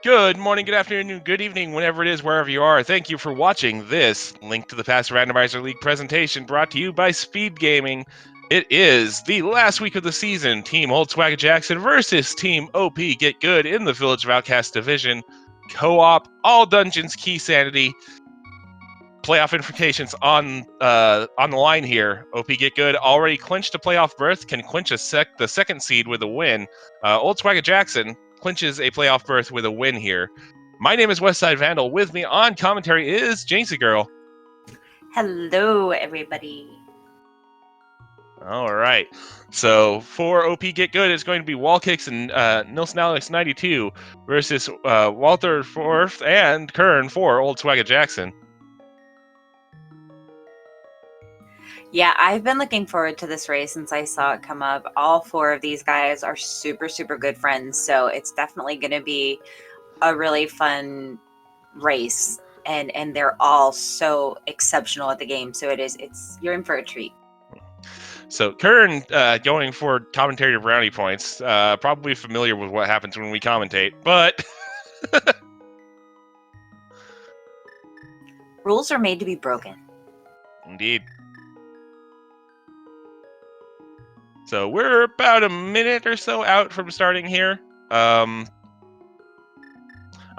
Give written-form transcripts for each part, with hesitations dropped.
Good morning, good afternoon, good evening, whenever it is, wherever you are. Thank you for watching this Link to the Past Randomizer League presentation brought to you by SpeedGaming. It is the last week of the season. Team Volkswagen Jackson versus Team OP Get Good in the Village of Outcast Division. Co-op, all dungeons, key sanity. Playoff implications on the line here. OP Get Good already clinched a playoff berth, can clinch the second seed with a win. Volkswagen Jackson clinches a playoff berth with a win here. My name is Westside Vandal. With me on commentary is Jinxie Girl. Hello, everybody. All right. So for OP Get Good, it's going to be WallKicks and NilssonAlex92 versus WaltherIV and Qirn for Volkswagen Jackson. Yeah, I've been looking forward to this race since I saw it come up. All four of these guys are super, super good friends, so it's definitely going to be a really fun race. And they're all so exceptional at the game, so you're in for a treat. So Qirn going for commentary brownie points, probably familiar with what happens when we commentate, but Rules are made to be broken. Indeed. So we're about a minute or so out from starting here. I'm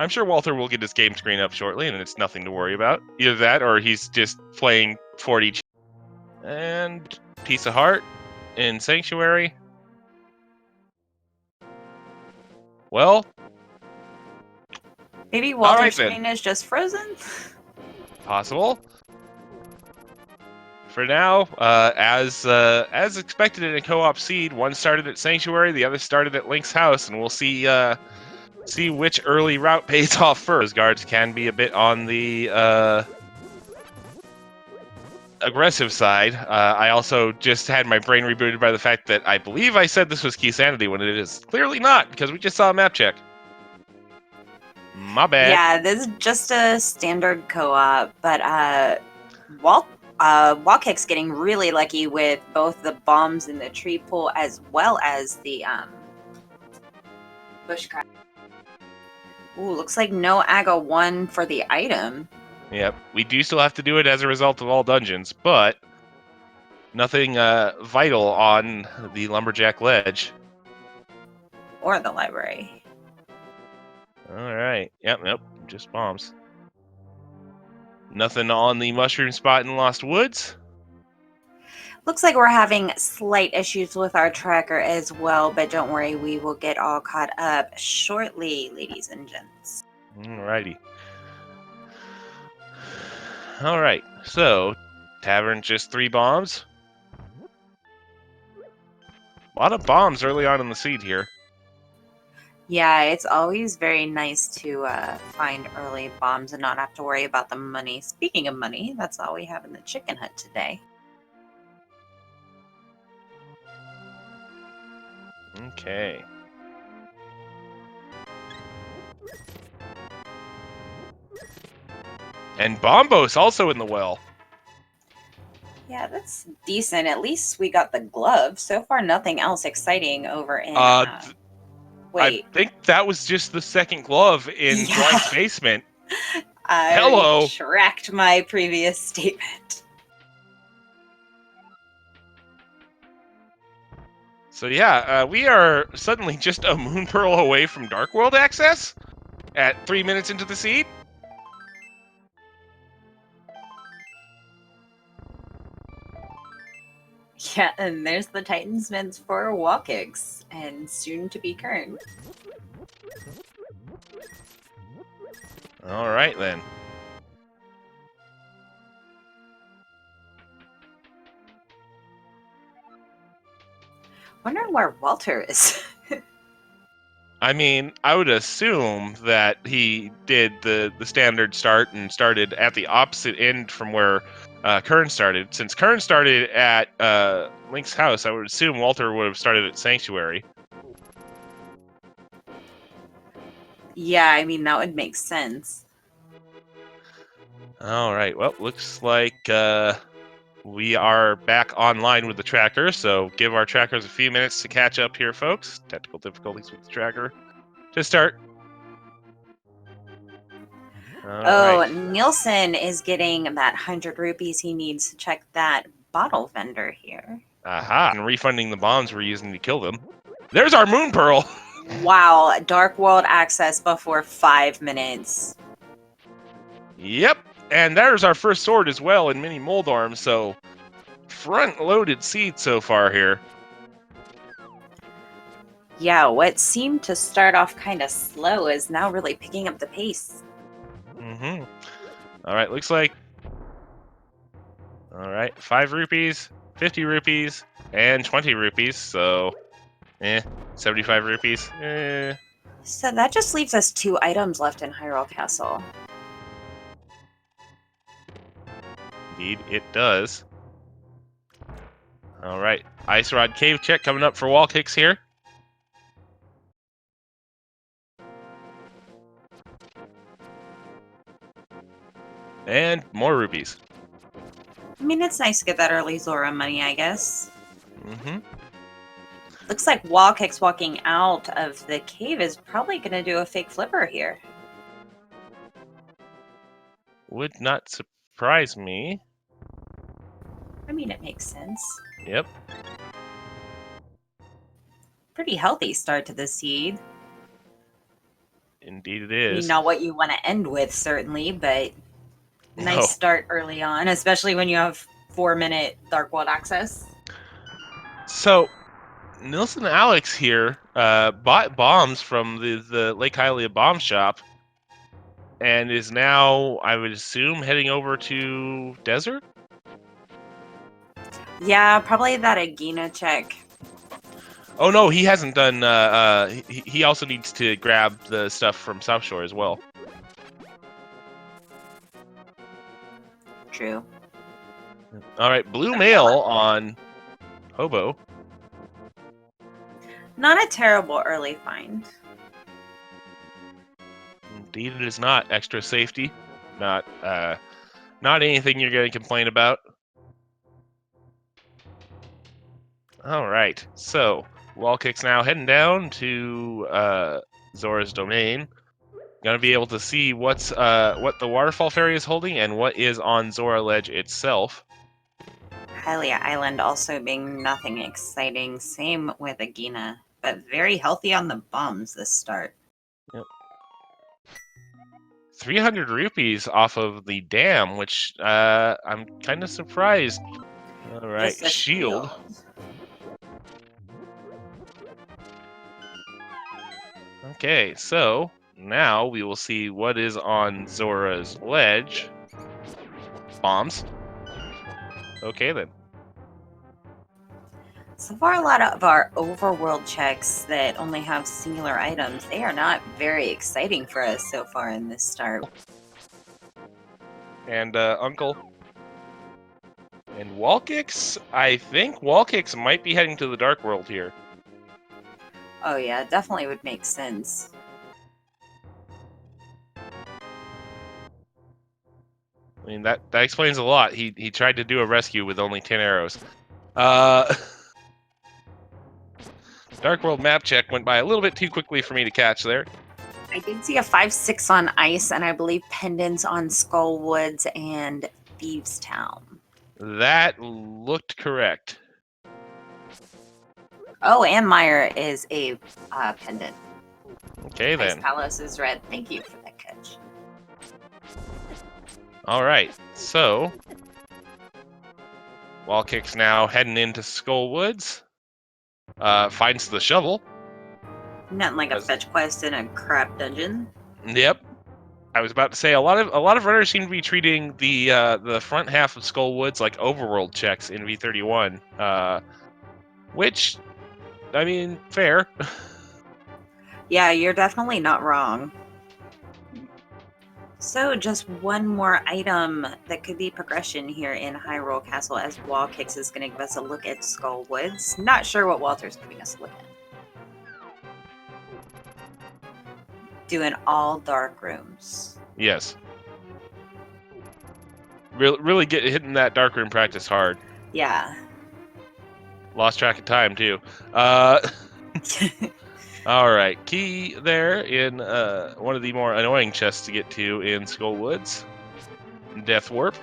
sure Walther will get his game screen up shortly, and it's nothing to worry about. Either that, or he's just playing 40. And Piece of Heart in Sanctuary. Well, maybe Walter's screen is just frozen. Possible. For now, as expected in a co-op seed, one started at Sanctuary, the other started at Link's house, and we'll see which early route pays off first. Those guards can be a bit on the aggressive side. I also just had my brain rebooted by the fact that I believe I said this was Key Sanity when it is clearly not, because we just saw a map check. My bad. Yeah, this is just a standard co-op, but WallKicks getting really lucky with both the bombs in the tree pool as well as the bushcraft. Ooh, looks like no AGA 1 for the item. Yep, we do still have to do it as a result of all dungeons, but nothing vital on the Lumberjack Ledge. Or the library. Alright, yep, just bombs. Nothing on the mushroom spot in Lost Woods. Looks like we're having slight issues with our tracker as well, but don't worry, we will get all caught up shortly, ladies and gents. Alrighty. Alright, so Tavern just 3 bombs. A lot of bombs early on in the seed here. Yeah, it's always very nice to find early bombs and not have to worry about the money. Speaking of money, that's all we have in the chicken hut today. Okay. And Bombos also in the well. Yeah, that's decent. At least we got the glove. So far, nothing else exciting over in... wait. I think that was just the second glove in Dwight's basement. I retract my previous statement. So yeah, we are suddenly just a Moon Pearl away from Dark World access at 3 minutes into the seed. Yeah, and there's the Titan's Mints for WallKicks, and soon to be Qirn. All right, then. Wondering where Walter is. I mean, I would assume that he did the standard start and started at the opposite end from where Qirn started. Since Qirn started at Link's house, I would assume Walter would have started at Sanctuary. Yeah, I mean, that would make sense. All right, well, looks like we are back online with the tracker, so give our trackers a few minutes to catch up here, folks. Technical difficulties with the tracker to start. Oh, Alright. Nielsen is getting that 100 rupees he needs to check that bottle vendor here. Aha. And refunding the bombs we're using to kill them. There's our Moon Pearl! Wow, Dark World access before 5 minutes. Yep. And there's our first sword as well in Mini Moldarm, so front-loaded seed so far here. Yeah, what seemed to start off kind of slow is now really picking up the pace. Mm-hmm. Alright, looks like... Alright, 5 rupees, 50 rupees, and 20 rupees, so... 75 rupees. So that just leaves us 2 items left in Hyrule Castle. Indeed, it does. Alright, Ice Rod Cave check coming up for WallKicks here. And more rupees. I mean, it's nice to get that early Zora money, I guess. Mm-hmm. Looks like WallKicks walking out of the cave is probably going to do a fake flipper here. Would not surprise me. I mean, it makes sense. Yep. Pretty healthy start to the seed. Indeed it I mean, is. not what you want to end with, certainly, but nice No. start early on, especially when you have 4-minute Dark World access. So, Nilsson Alex here bought bombs from the Lake Hylia bomb shop and is now, I would assume, heading over to Desert? Yeah, probably that Agina check. Oh no, he hasn't done, he also needs to grab the stuff from South Shore as well. True. Alright, Blue Mail on Hobo. Not a terrible early find. Indeed it is not. Extra safety. Not anything you're going to complain about. Alright, so WallKicks now heading down to Zora's domain. Gonna be able to see what the waterfall fairy is holding and what is on Zora Ledge itself. Hylia Island also being nothing exciting. Same with Agina, but very healthy on the bombs this start. Yep. 300 rupees off of the dam, which I'm kind of surprised. Alright, Just a shield. Okay, so now we will see what is on Zora's ledge. Bombs. Okay then. So far, a lot of our overworld checks that only have singular items, they are not very exciting for us so far in this start. And Uncle. And WallKicks? I think WallKicks might be heading to the Dark World here. Oh yeah, it definitely would make sense. I mean, that explains a lot. He tried to do a rescue with only 10 arrows. Dark World map check went by a little bit too quickly for me to catch there. I did see a 5-6 on Ice, and I believe pendants on Skull Woods and Thieves Town. That looked correct. Oh, and Meyer is a pendant. Okay then. Ice Palace is red. Thank you for that catch. Alright, so WallKicks now heading into Skull Woods. Finds the shovel. Nothing like a fetch quest in a crap dungeon. Yep. I was about to say a lot of runners seem to be treating the front half of Skull Woods like overworld checks in V31. Which, I mean, fair. Yeah, you're definitely not wrong. So just one more item that could be progression here in Hyrule Castle, as WallKicks is going to give us a look at Skull Woods. Not sure what Walter's giving us a look at. Doing all dark rooms. Yes. Really hitting that dark room practice hard. Yeah. Lost track of time too. All right, key there in one of the more annoying chests to get to in Skull Woods. Death Warp.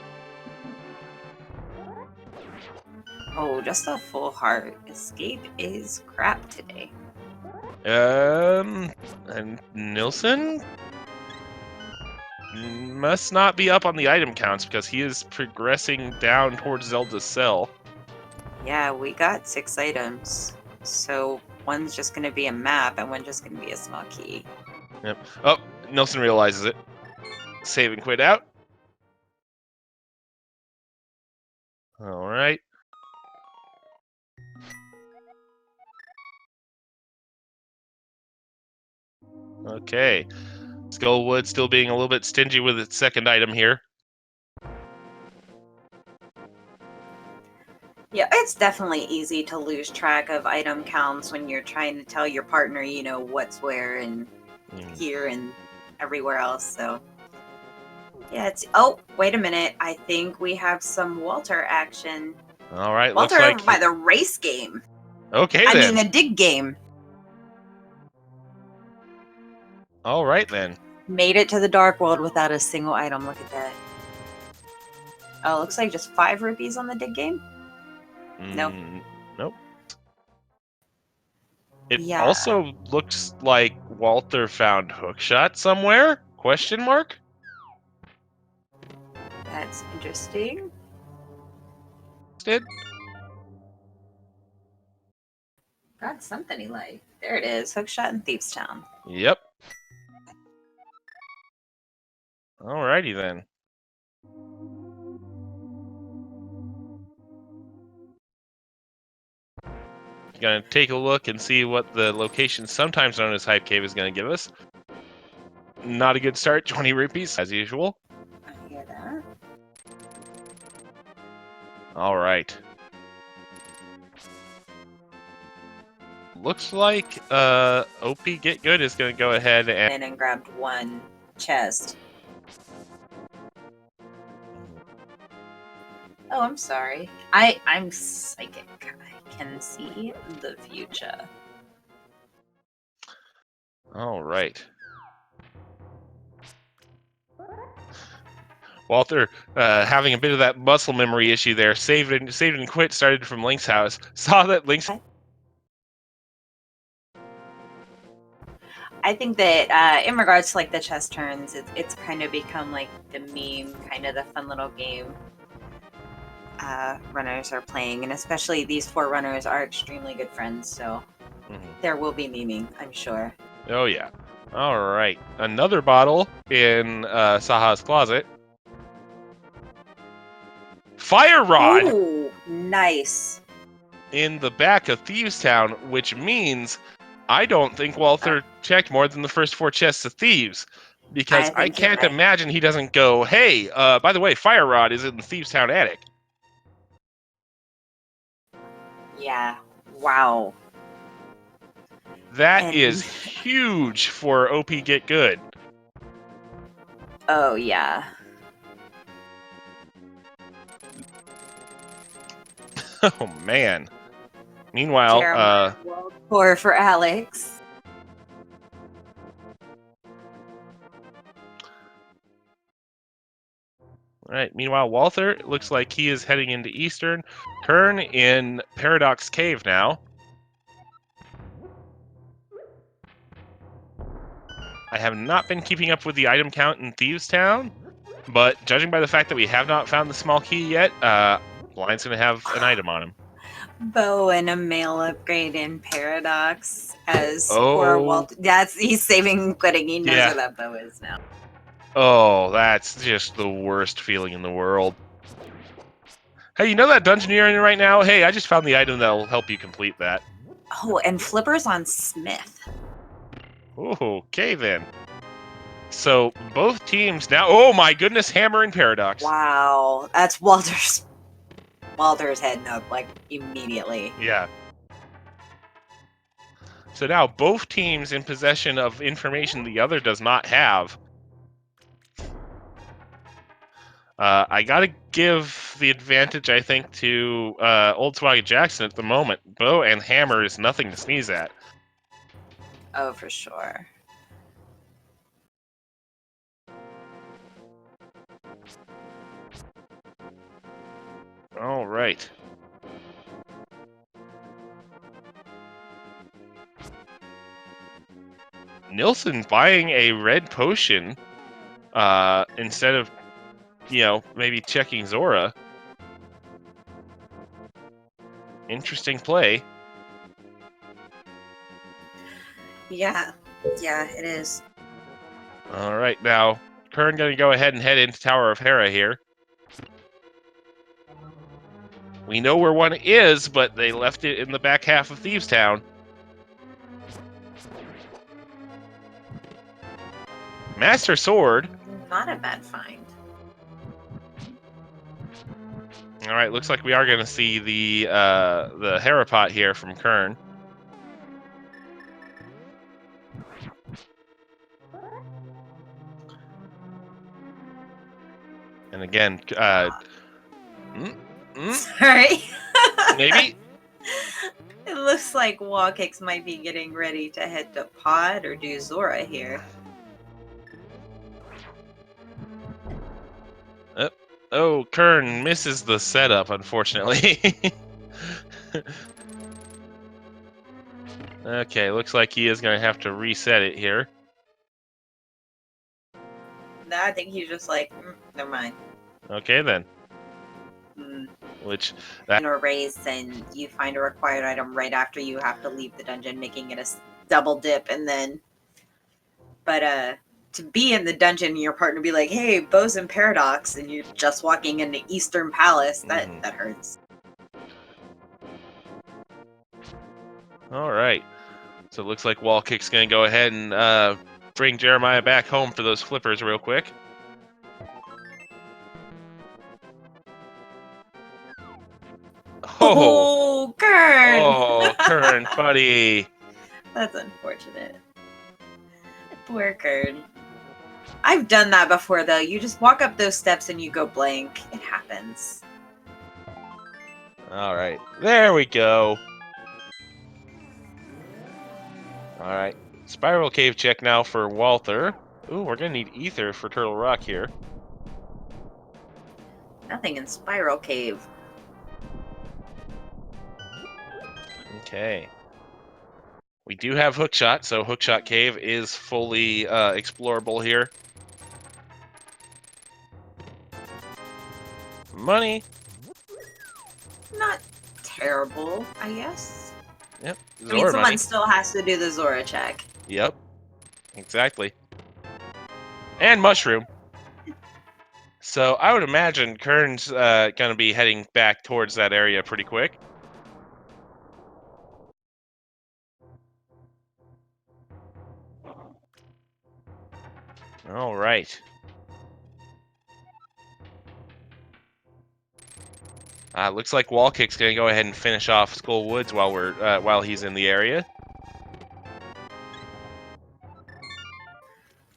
Oh, just a full heart. Escape is crap today. And Nilsson must not be up on the item counts because he is progressing down towards Zelda's cell. Yeah, we got 6 items. So one's just going to be a map and one's just going to be a small key. Yep. Oh, Nilsson realizes it. Save and quit out. All right. Okay. Skullwood still being a little bit stingy with its second item here. Yeah, it's definitely easy to lose track of item counts when you're trying to tell your partner, you know, what's where and here and everywhere else. So, yeah, it's. Oh, wait a minute. I think we have some Walter action. All right, Walter looks like by the race game. Okay, I then. mean, the dig game. All right, then. Made it to the Dark World without a single item. Look at that. Oh, looks like just 5 rupees on the dig game. Nope. Nope. It Yeah. also looks like Walter found hookshot somewhere? Question mark? That's interesting. Did? Got something he liked. There it is. Hookshot in Thieves Town. Yep. Alrighty then. Gonna take a look and see what the location, sometimes known as Hype Cave, is gonna give us. Not a good start. 20 rupees as usual. I hear that. All right. Looks like OP Get Good is gonna go ahead And grabbed 1 chest. Oh, I'm sorry. I'm psychic. I can see the future. All right. Walter, having a bit of that muscle memory issue there, saved and quit, started from Link's house. Saw that Link's. I think that in regards to like the chest turns, it's kind of become like the meme, kind of the fun little game runners are playing, and especially these 4 runners are extremely good friends, so there will be memeing, I'm sure. Oh yeah. All right, another bottle in Saha's closet. Fire rod. Ooh, nice. In the back of Thieves Town, which means I don't think Walter checked more than the first 4 chests of thieves, because I can't imagine he doesn't go, hey, by the way, Fire Rod is in the Thieves Town attic. Yeah. Wow. That is huge for OP Get Good. Oh, yeah. Oh, man. Meanwhile, for Alex. All right. Meanwhile, Walther looks like he is heading into Eastern. Qirn in Paradox Cave now. I have not been keeping up with the item count in Thieves Town, but judging by the fact that we have not found the small key yet, Blind's going to have an item on him. Bow and a male upgrade in Paradox as poor Walter. He's saving quitting. He knows where that bow is now. Oh, that's just the worst feeling in the world. Hey, you know that dungeon you're in right now? Hey, I just found the item that'll help you complete that. Oh, and Flipper's on Smith. Okay, then. So, both teams now... Oh, my goodness, Hammer and Paradox. Wow. That's Walter's heading up, like, immediately. Yeah. So now, both teams in possession of information the other does not have. I gotta give the advantage, I think, to Old Swagger Jackson at the moment. Bow and Hammer is nothing to sneeze at. Oh, for sure. All right. Nilsson buying a red potion instead of, maybe checking Zora. Interesting play. Yeah, it is. All right, now Qirn going to go ahead and head into Tower of Hera here. We know where one is, but they left it in the back half of Thieves Town. Master Sword. Not a bad find. All right, looks like we are going to see the Hera pot here from Qirn. And again, Sorry. maybe? It looks like WallKicks might be getting ready to head to Pod or do Zora here. Oh, Qirn misses the setup, unfortunately. Okay, looks like he is going to have to reset it here. No, I think he's just like, never mind. Okay, then. Which that Or race, and you find a required item right after you have to leave the dungeon, making it a double dip, and then. But to be in the dungeon, your partner be like, "Hey, Bows and Paradox," and you're just walking into Eastern Palace. That hurts. All right. So it looks like WallKick's going to go ahead and bring Jeremiah back home for those flippers real quick. Oh, Qirn! Oh, Qirn, buddy. That's unfortunate. Poor Qirn. I've done that before, though. You just walk up those steps and you go blank. It happens. All right. There we go. All right. Spiral Cave check now for Walther. Ooh, we're going to need Ether for Turtle Rock here. Nothing in Spiral Cave. Okay. We do have Hookshot, so Hookshot Cave is fully explorable here. Money. Not terrible, I guess. Yep. I mean, someone still has to do the Zora check. Yep. Exactly. And Mushroom. So I would imagine Qirn's going to be heading back towards that area pretty quick. All right. Looks like WallKick's going to go ahead and finish off Skull Woods while he's in the area.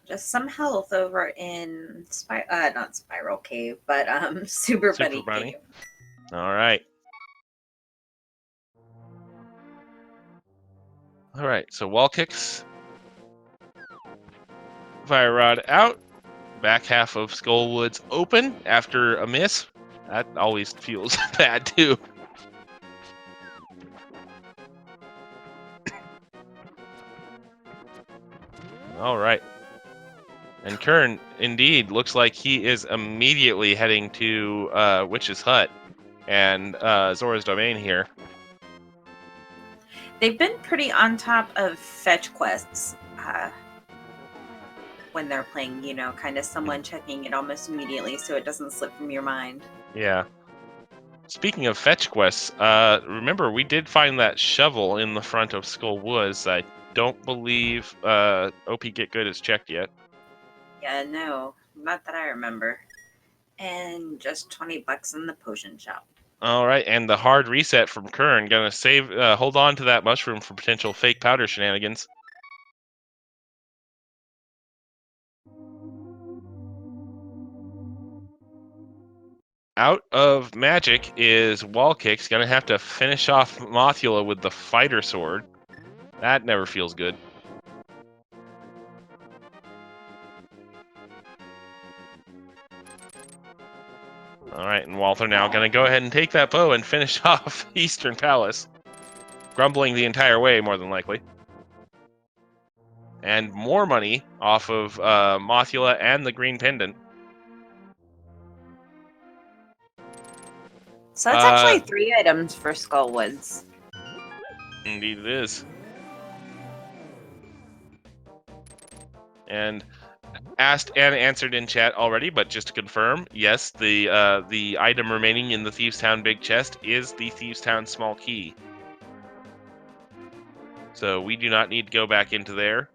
Just some health over in not Spiral Cave, but Super Bunny Cave. All right. All right. So WallKick's Fire Rod out. Back half of Skull Woods open after a miss. That always feels bad too. All right. And Qirn, indeed, looks like he is immediately heading to Witch's Hut and Zora's Domain here. They've been pretty on top of fetch quests when they're playing, kind of someone checking it almost immediately so it doesn't slip from your mind. Yeah. Speaking of fetch quests, remember we did find that shovel in the front of Skull Woods. I don't believe OP Get Good is checked yet. Yeah, no, not that I remember. And just $20 in the potion shop. All right, and the hard reset from Qirn. Gonna hold on to that mushroom for potential fake powder shenanigans. Out of magic is WallKicks. Gonna have to finish off Mothula with the fighter sword. That never feels good. All right, and Walther now going to go ahead and take that bow and finish off Eastern Palace. Grumbling the entire way, more than likely. And more money off of Mothula and the Green Pendant. So it's actually 3 items for Skullwoods. Indeed it is. And asked and answered in chat already, but just to confirm, yes, the item remaining in the Thieves Town big chest is the Thieves Town small key. So we do not need to go back into there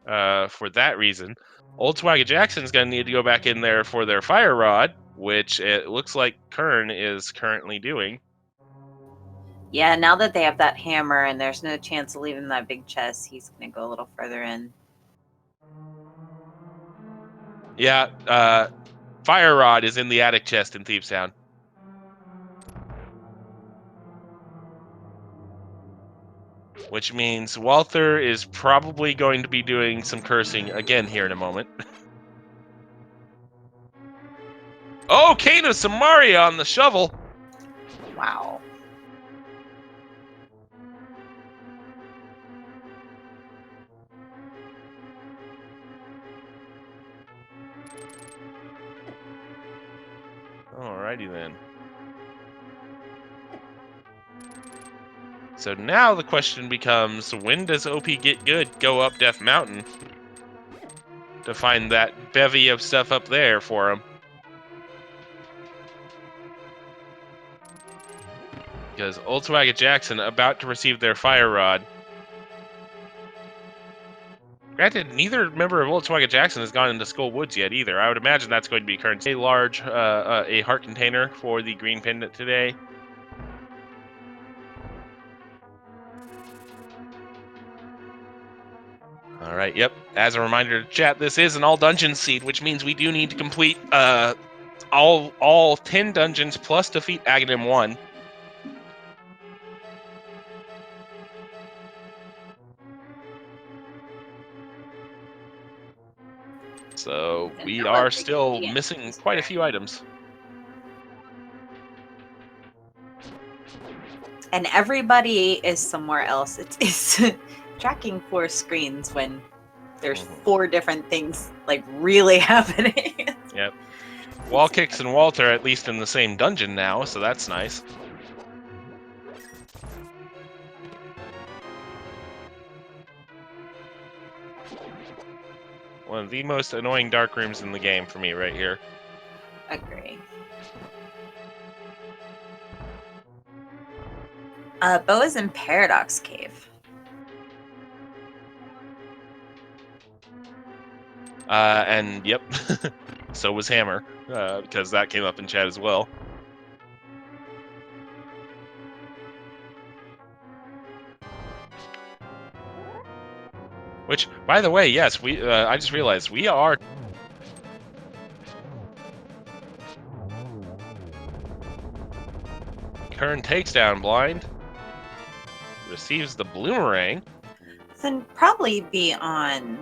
for that reason. Old Swagger Jackson's going to need to go back in there for their fire rod, which it looks like Qirn is currently doing. Yeah, now that they have that hammer and there's no chance of leaving that big chest, he's going to go a little further in. Yeah, fire rod is in the attic chest in Thieves Town. Which means Walther is probably going to be doing some cursing again here in a moment. Oh, Kano Samaria on the shovel. Wow. Alrighty then. So now the question becomes, when does OP Get Good go up Death Mountain to find that bevy of stuff up there for him? Because Old Swagger Jackson about to receive their fire rod. Granted, neither member of Old Swagger Jackson has gone into Skull Woods yet either. I would imagine that's going to be Qirn's. A large a heart container for the green pendant today. All right, yep. As a reminder to chat, this is an all dungeon seed, which means we do need to complete all 10 dungeons plus defeat Aghanim 1. So we are still missing quite a few items. And everybody is somewhere else. It's tracking 4 screens when there's 4 different things like really happening. Yep. WallKicks and Walter are at least in the same dungeon now, so that's nice. One of the most annoying dark rooms in the game for me right here. Agree. Bo is in Paradox Cave. And yep, so was Hammer, because that came up in chat as well. Which, by the way, yes, we. I just realized we are. Qirn takes down Blind. Receives the Bloomerang. Then probably be on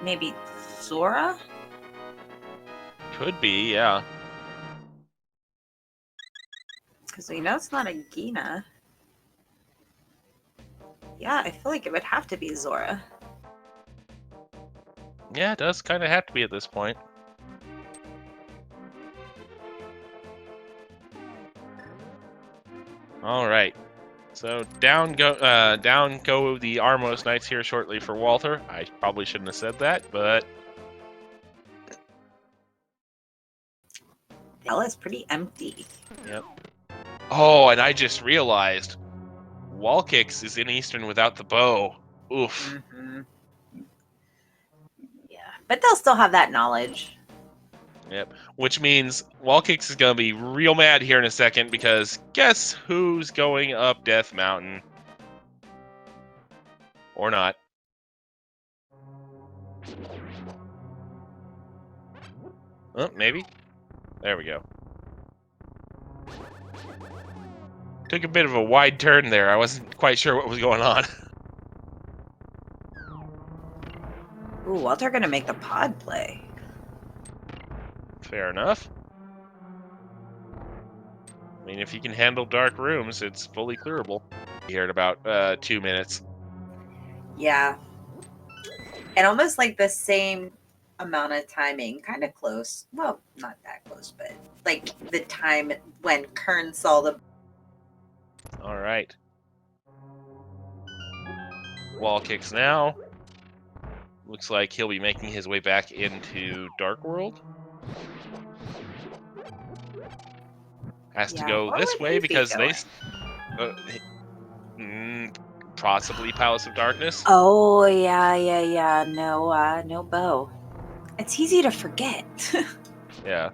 maybe Zora? Could be, yeah. Because we know it's not a Gina. Yeah, I feel like it would have to be Zora. Yeah, it does kind of have to be at this point. All right. So down go the Armos Knights here shortly for Walther. I probably shouldn't have said that, but Ella's pretty empty. Yep. Oh, and I just realized WallKicks is in Eastern without the bow. Oof. Mm-hmm. Yeah, but they'll still have that knowledge. Yep. Which means WallKicks is going to be real mad here in a second because guess who's going up Death Mountain? Or not. Oh, maybe. There we go. Took a bit of a wide turn there. I wasn't quite sure what was going on. Ooh, Walter gonna make the pod play. Fair enough. I mean, if you can handle dark rooms, it's fully clearable. Here in about 2 minutes. Yeah. And almost like the same amount of timing, kind of close. Well, not that close, but like the time when Qirn saw the. All right. WallKicks now. Looks like he'll be making his way back into Dark World. Has to go this way because they possibly Palace of Darkness. Oh yeah. No bow. It's easy to forget. Yeah.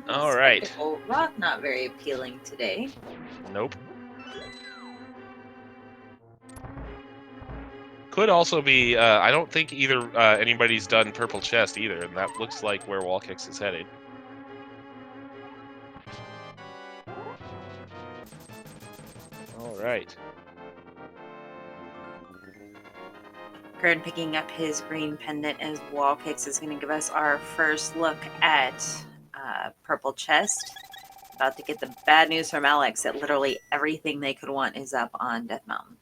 All right. Spectacle rock not very appealing today. Nope. Could also be. I don't think either anybody's done Purple Chest either, and that looks like where WallKicks is headed. All right. Qirn picking up his green pendant as WallKicks is going to give us our first look at Purple Chest. About to get the bad news from Alex that literally everything they could want is up on Death Mountain.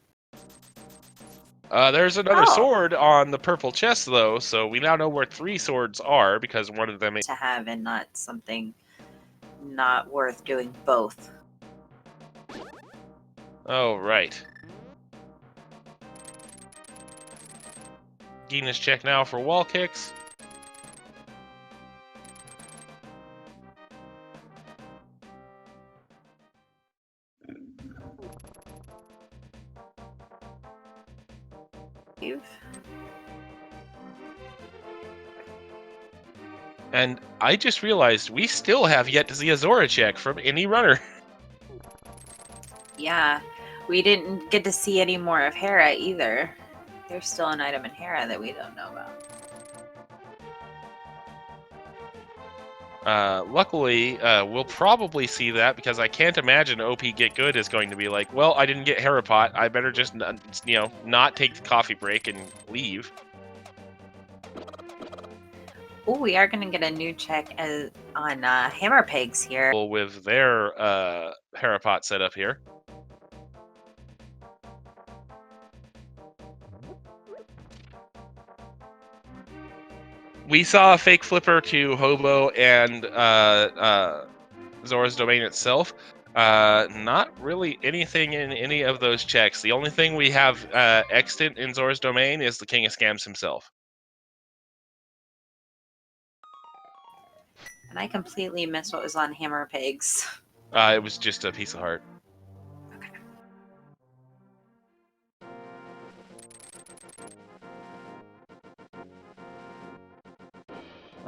There's another sword on the Purple Chest, though, so we now know where 3 swords are because one of them is to have and not something not worth doing both. Oh, right. Guinness check now for WallKicks. And I just realized we still have yet to see a Zora check from any runner. Yeah, we didn't get to see any more of Hera either. There's still an item in Hera that we don't know about. Luckily, we'll probably see that because I can't imagine OP Get Good is going to be like, well, I didn't get Hera Pot. I better just, not take the coffee break and leave. Oh, we are going to get a new check on Hammer Pegs here. With their Hera Pot set up here. We saw a fake flipper to Hobo and Zora's Domain itself. Not really anything in any of those checks. The only thing we have extant in Zora's Domain is the King of Scams himself. And I completely missed what was on Hammer Pegs. It was just a piece of heart. Okay.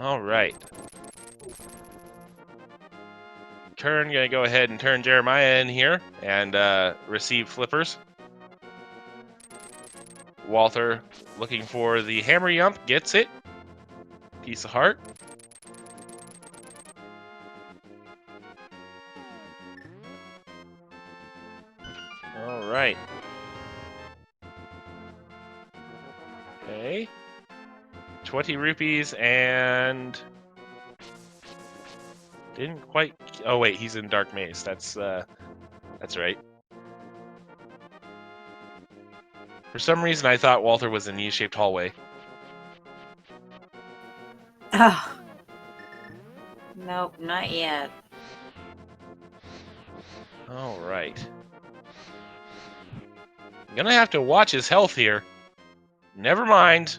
All right. Qirn gonna go ahead and turn Jeremiah in here and receive flippers. Walther looking for the hammer yump, gets it. Piece of heart. All right. Okay. 20 rupees and didn't quite. Oh wait, he's in Dark Maze. That's right. For some reason, I thought Walther was in U-shaped hallway. Oh. Nope, not yet. All right. Gonna have to watch his health here. Never mind.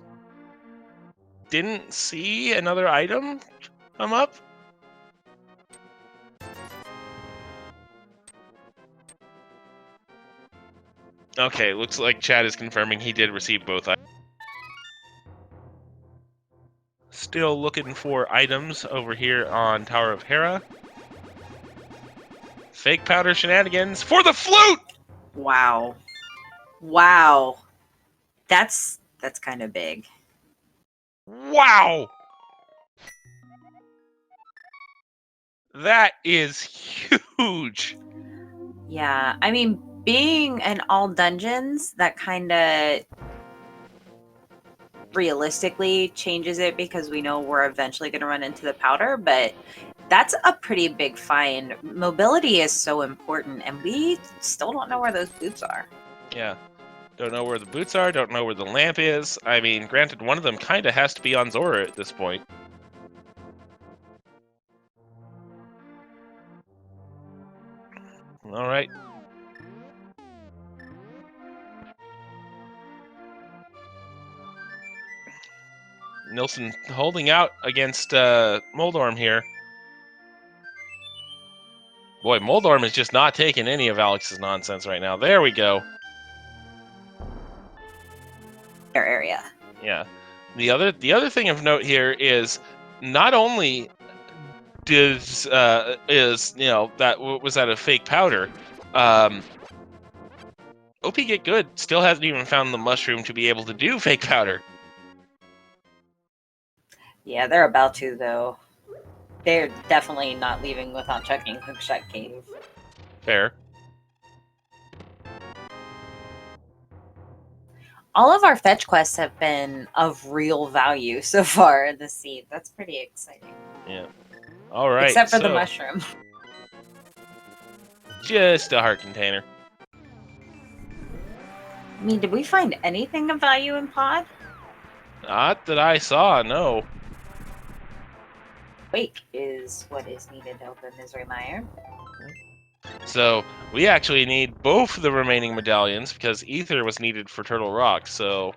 Didn't see another item come up? Okay, looks like Chad is confirming he did receive both items. Still looking for items over here on Tower of Hera. Fake powder shenanigans for the flute! Wow. Wow. That's kind of big. Wow! That is huge. Yeah, I mean, being in all dungeons, that kind of realistically changes it because we know we're eventually going to run into the powder, but that's a pretty big find. Mobility is so important, and we still don't know where those boots are. Yeah. Don't know where the boots are, don't know where the lamp is. I mean, granted, one of them kind of has to be on Zora at this point. All right. Nilsson holding out against Moldorm here. Boy, Moldorm is just not taking any of Alex's nonsense right now. There we go. Their area. Yeah. The other thing of note here is not only is that was that a fake powder. OP Get Good still hasn't even found the mushroom to be able to do fake powder. Yeah, they're about to, though. They're definitely not leaving without checking Hookshot Cave. Fair. All of our fetch quests have been of real value so far this seed. That's pretty exciting. Yeah. All right. Except for the mushroom. Just a heart container. I mean, did we find anything of value in Pod? Not that I saw, no. Wake is what is needed to open Misery Mire. So, we actually need both the remaining medallions, because Ether was needed for Turtle Rock, so...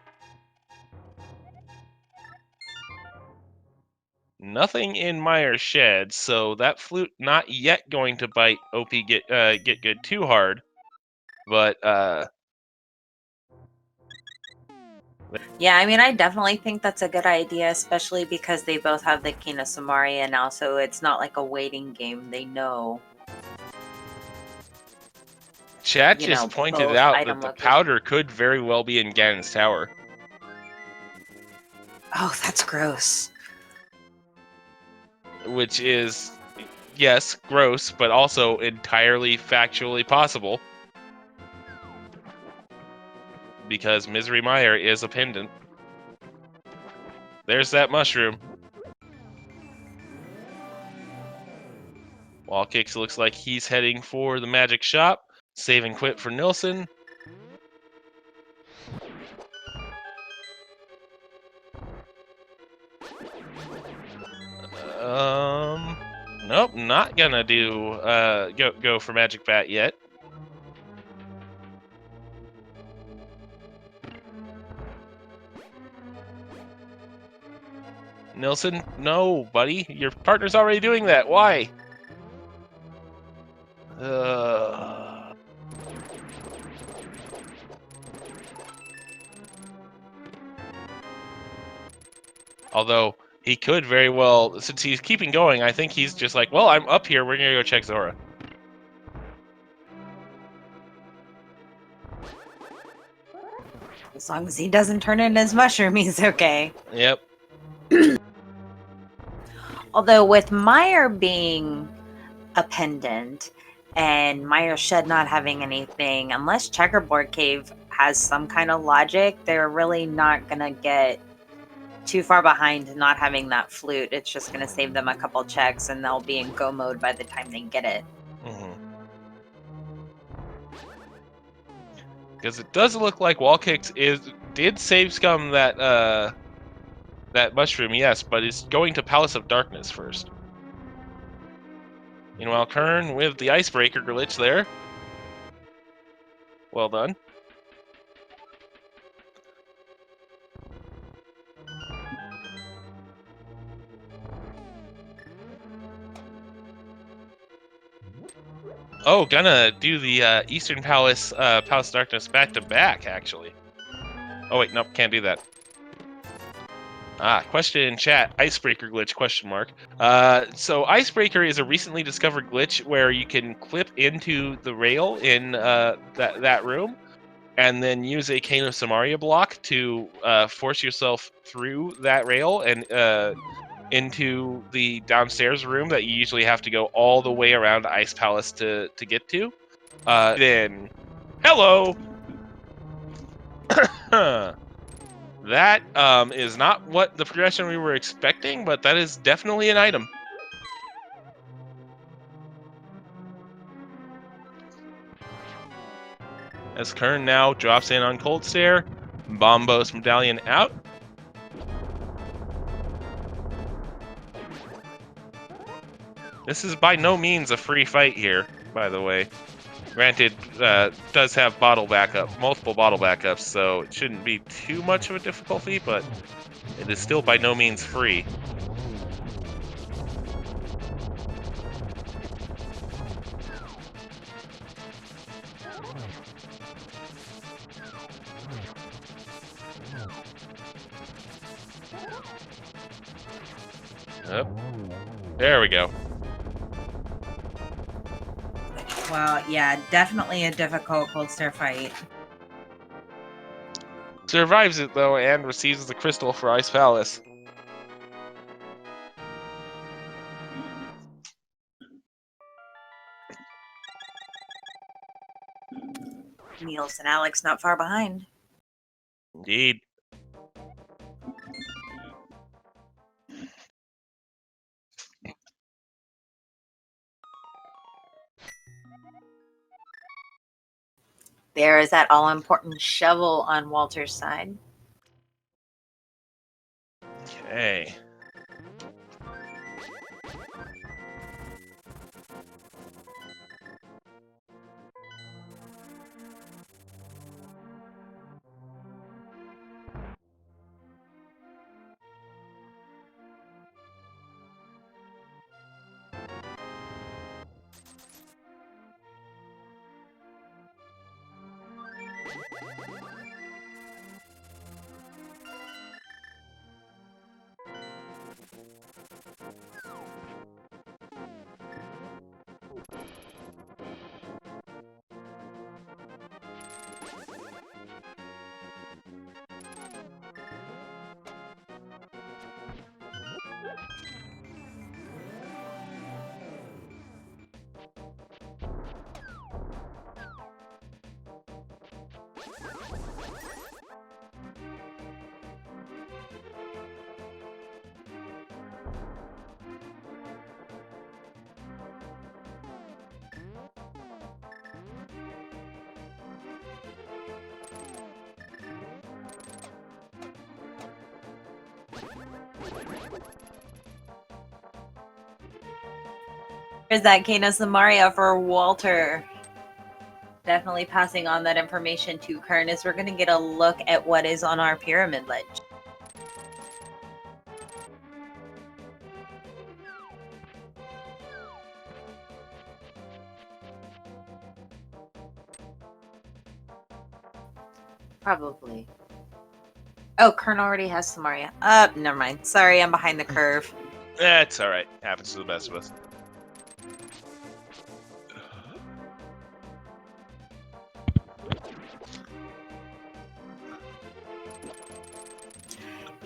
Nothing in Mire's shed, so that flute not yet going to bite OP Get Good too hard. But, yeah, I mean, I definitely think that's a good idea, especially because they both have the Kina Samari, and also it's not like a waiting game. They know. Chat just pointed out that the powder could very well be in Ganon's tower. Oh, that's gross. Which is, yes, gross, but also entirely factually possible. Because Misery Mire is a pendant. There's that mushroom. WallKicks looks like he's heading for the magic shop. Saving quit for Nilsson. Nope, not gonna do go for Magic Bat yet. Nilsson, no, buddy. Your partner's already doing that. Why? Although, he could very well, since he's keeping going, I think he's just like, well, I'm up here, we're gonna go check Zora. As long as he doesn't turn in his mushroom, he's okay. Yep. Although with Mire being a pendant and Mire's shed not having anything, unless Checkerboard Cave has some kind of logic, they're really not going to get too far behind not having that flute. It's just going to save them a couple checks and they'll be in go mode by the time they get it. Because it does look like WallKicks did save scum that mushroom, yes, but it's going to Palace of Darkness first. Meanwhile, Qirn with the icebreaker glitch there. Well done. Oh, gonna do the Eastern Palace, Palace of Darkness back to back, actually. Oh wait, nope, can't do that. Question in chat, icebreaker glitch, question mark. So icebreaker is a recently discovered glitch where you can clip into the rail in that room and then use a Kano Samaria block to force yourself through that rail and into the downstairs room that you usually have to go all the way around Ice Palace to get to. Then, hello! That is not what the progression we were expecting, but that is definitely an item. As Qirn now drops in on Cold Stare, Bombos Medallion out. This is by no means a free fight here, by the way. Granted, does have multiple bottle backups, so it shouldn't be too much of a difficulty, but it is still by no means free. Yep. There we go. Well, yeah, definitely a difficult Cold Stare fight. Survives it, though, and receives the crystal for Ice Palace. NilssonAlex not far behind. Indeed. There is that all-important shovel on Walter's side. Okay. There's that Kano Samaria for Walter. Definitely passing on that information to Qirn as we're going to get a look at what is on our pyramid ledge. Probably. Oh, Qirn already has Samaria. Never mind. Sorry, I'm behind the curve. That's alright. Happens to the best of us.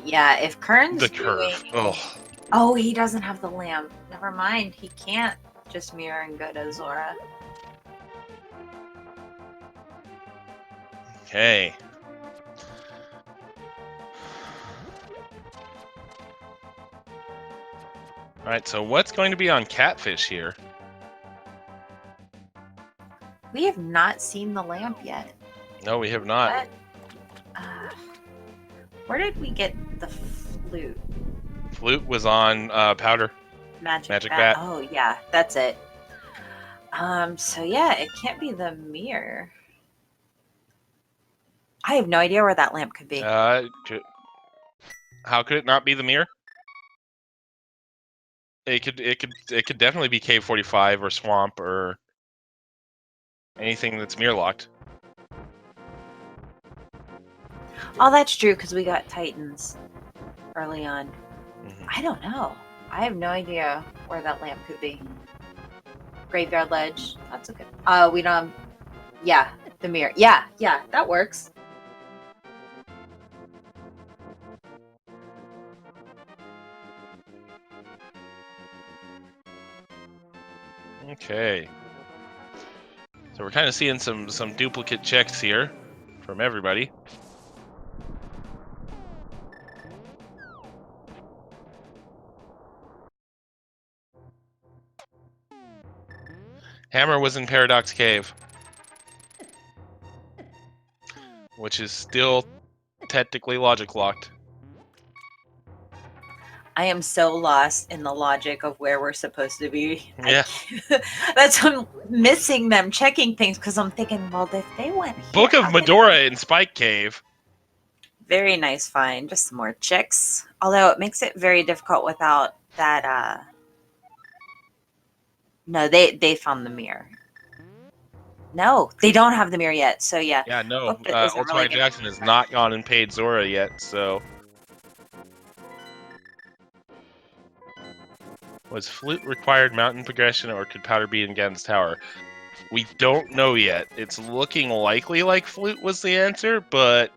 Yeah, if Qirn's The curve. doing... Oh, he doesn't have the lamp. Never mind. He can't just mirror and go to Zora. Okay. Alright, so what's going to be on Catfish here? We have not seen the lamp yet. No, we have not. Where did we get the flute? Flute was on Powder. Magic Bat. Oh, yeah, that's it. So yeah, it can't be the mirror. I have no idea where that lamp could be. How could it not be the mirror? It could definitely be Cave 45 or Swamp or anything that's mirror locked. Oh, that's true, because we got Titans early on. Mm-hmm. I don't know. I have no idea where that lamp could be. Graveyard Ledge. That's a good... we don't... Yeah, the mirror. Yeah, that works. Okay. So we're kind of seeing some duplicate checks here from everybody. Hammer was in Paradox Cave, which is still technically logic locked. I am so lost in the logic of where we're supposed to be. Yeah. That's why I'm missing them checking things because I'm thinking, well, if they went here, Book of Medora in Spike Cave. Very nice find. Just some more chicks. Although it makes it very difficult without that. No, they found the mirror. No, they don't have the mirror yet. So yeah. Yeah, no. Hope that isn't really Ultimate Jackson has not gone and paid Zora yet, so. Was Flute required mountain progression, or could Powder be in Gan's Tower? We don't know yet. It's looking likely like Flute was the answer, but...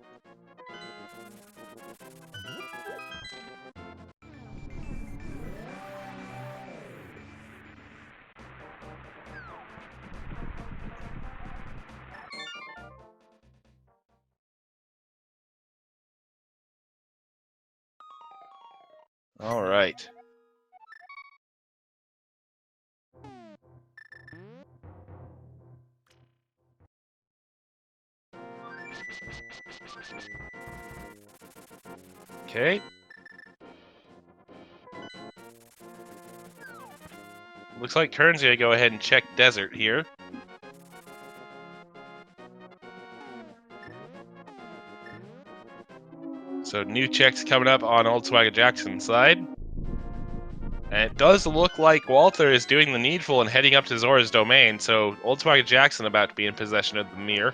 All right. Okay. Looks like Qirn's gonna go ahead and check Desert here. So new checks coming up on Old Swagger Jackson's side. And it does look like Walther is doing the needful and heading up to Zora's domain, so Old Swagger Jackson about to be in possession of the mirror.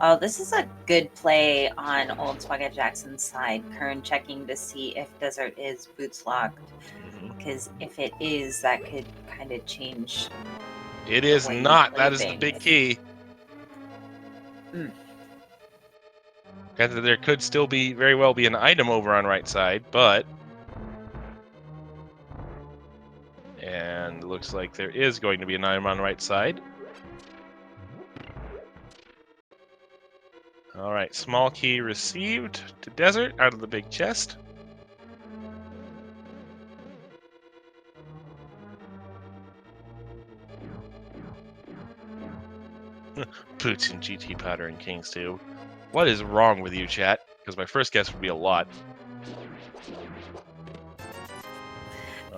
Oh, this is a good play on Old Swagger Jackson's side. Qirn checking to see if Desert is boots locked. Because if it is, that could kind of change. It is not. That is the big key. There could still be, very well be an item over on right side, but... And it looks like there is going to be an item on right side. Alright, small key received to Desert out of the big chest. Boots and GT Powder and Kings too. What is wrong with you, chat? Because my first guess would be a lot.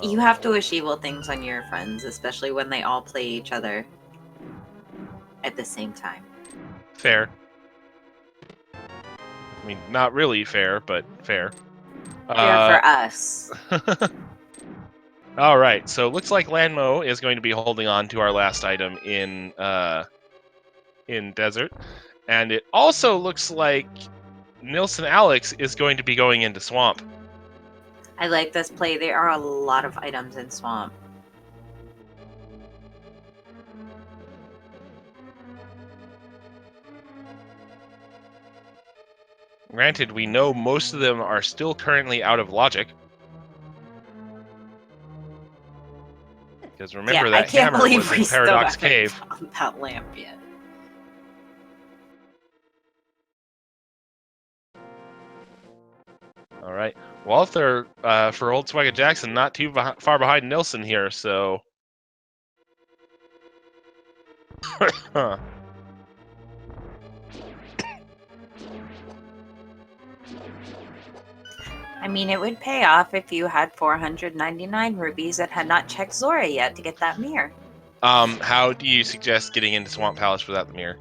You have to wish evil things on your friends, especially when they all play each other at the same time. Fair. I mean, not really fair, but fair. Fair for us. All right, so looks like Lanmo is going to be holding on to our last item in Desert, and it also looks like NilssonAlex is going to be going into Swamp. I like this play. There are a lot of items in Swamp. Granted, we know most of them are still currently out of logic. Because remember that hammer was in Paradox Cave. Found that lamp yet. All right, Walther for Old Swagger Jackson, not too far behind Nilsson here, so. I mean, it would pay off if you had 499 rubies and had not checked Zora yet to get that mirror. How do you suggest getting into Swamp Palace without the mirror?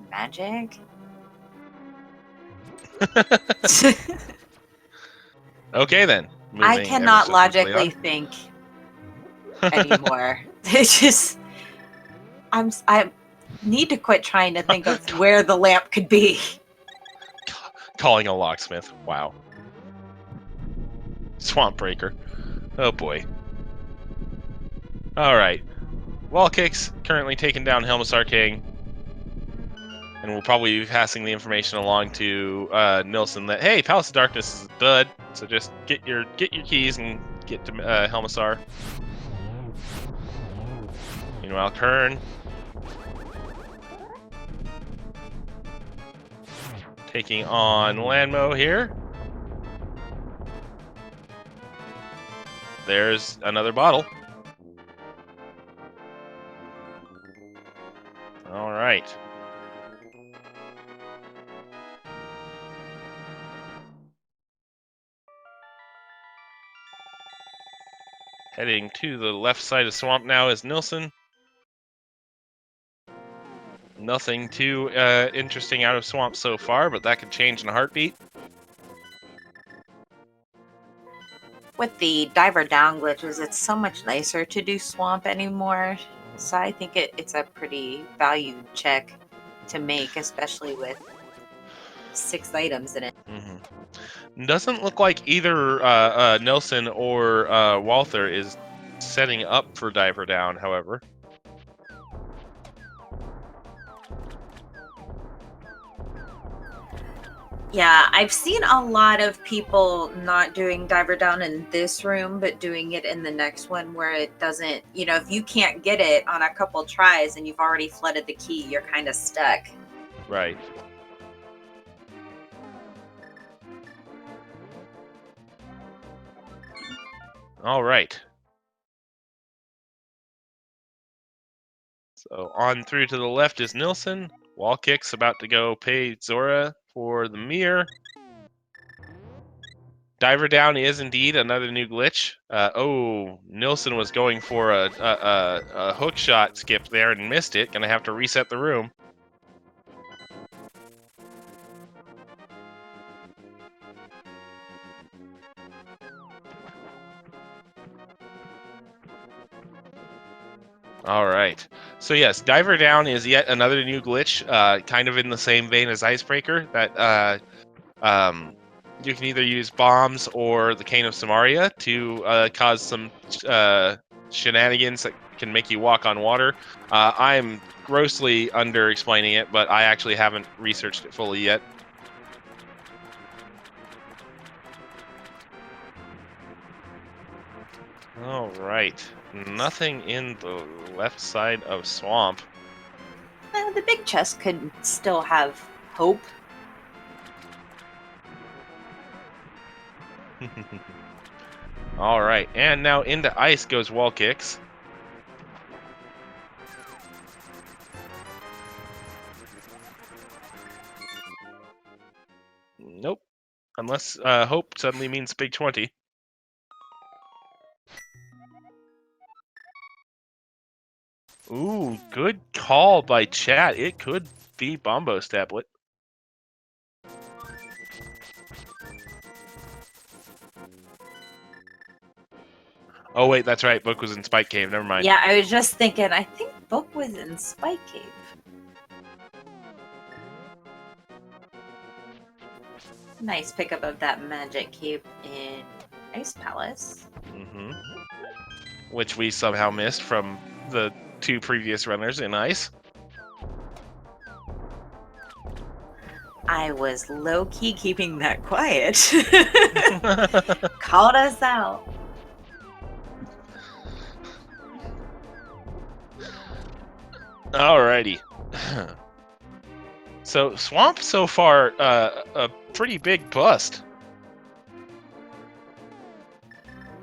Magic? Okay then. I cannot logically think anymore. It's just I need to quit trying to think of where the lamp could be. Calling a locksmith. Wow. Swamp Breaker. Oh boy. Alright. WallKicks currently taking down Helmasaur King. And we'll probably be passing the information along to Nilsson that, hey, Palace of Darkness is a dud, so just get your keys and get to Helmasaur. Meanwhile, Qirn Taking on Landmo here. There's another bottle. All right. Heading to the left side of Swamp now is Nilsson. Nothing too interesting out of Swamp so far, but that could change in a heartbeat. With the diver down glitches, it's so much nicer to do Swamp anymore. So I think it's a pretty value check to make, especially with 6 items in it. Doesn't look like either Nilsson or Walther is setting up for diver down, however. Yeah, I've seen a lot of people not doing diver down in this room, but doing it in the next one where it doesn't, you know, if you can't get it on a couple tries and you've already flooded the key, you're kind of stuck. Right. All right. So on through to the left is Nilsson. WallKicks about to go pay Zora for the mirror. Diver down is indeed another new glitch. Nilsson was going for a hook shot skip there and missed it. Gonna have to reset the room. All right. So yes, Diver Down is yet another new glitch, kind of in the same vein as Icebreaker. That you can either use bombs or the Cane of Samaria to cause some shenanigans that can make you walk on water. I'm grossly under-explaining it, but I actually haven't researched it fully yet. All right. Nothing in the left side of Swamp. The big chest could still have hope. All right, and now into ice goes WallKicks. Nope. Unless hope suddenly means big 20. Ooh, good call by chat. It could be Bombo's tablet. Oh wait, that's right. Book was in Spike Cave. Never mind. Yeah, I was just thinking, I think Book was in Spike Cave. Nice pickup of that magic cape in Ice Palace. Mm-hmm. Which we somehow missed from the 2 previous runners in ice. I was low-key keeping that quiet. Called us out. Alrighty. So Swamp so far, a pretty big bust.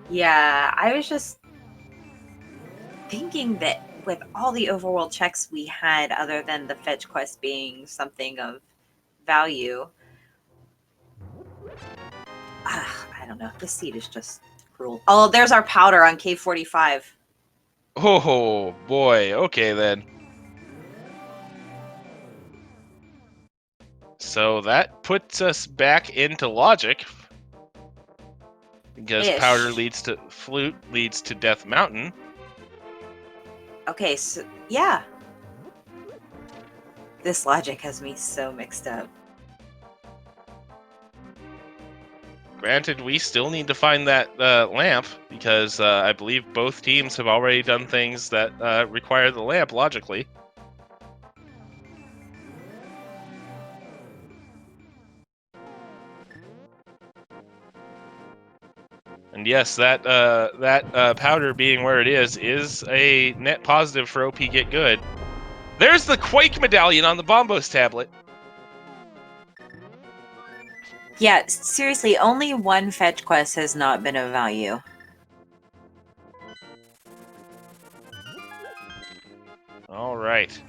Yeah, I was just thinking that with all the overworld checks we had, other than the fetch quest being something of value, I don't know. This seed is just cruel. Oh, there's our powder on K45. Oh boy. Okay then. So that puts us back into logic. Because powder leads to flute, leads to Death Mountain. Okay, so yeah. This logic has me so mixed up. Granted, we still need to find that lamp, because I believe both teams have already done things that require the lamp, logically. And yes, that powder being where it is a net positive for OP Get Good. There's the Quake medallion on the Bombos tablet. Yeah, seriously, only one fetch quest has not been of value. All right.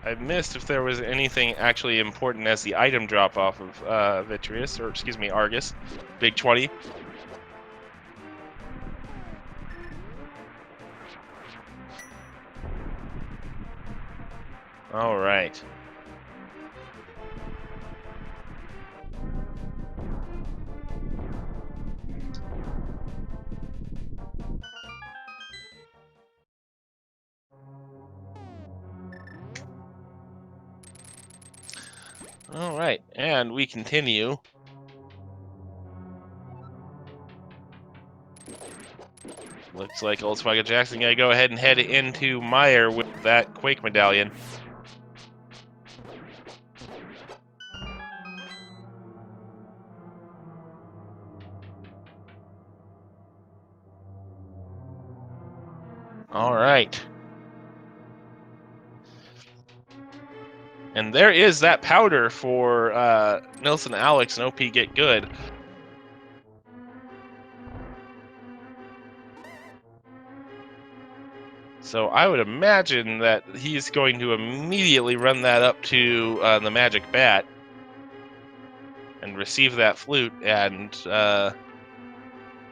I missed if there was anything actually important as the item drop off of Vitreous, or excuse me, Argus. Big 20. All right. All right, and we continue. Looks like Volkswagen Jackson gonna go ahead and head into Meyer with that Quake medallion. All right. And there is that powder for NilssonAlex and OP Get Good. So I would imagine that he's going to immediately run that up to the Magic Bat and receive that flute and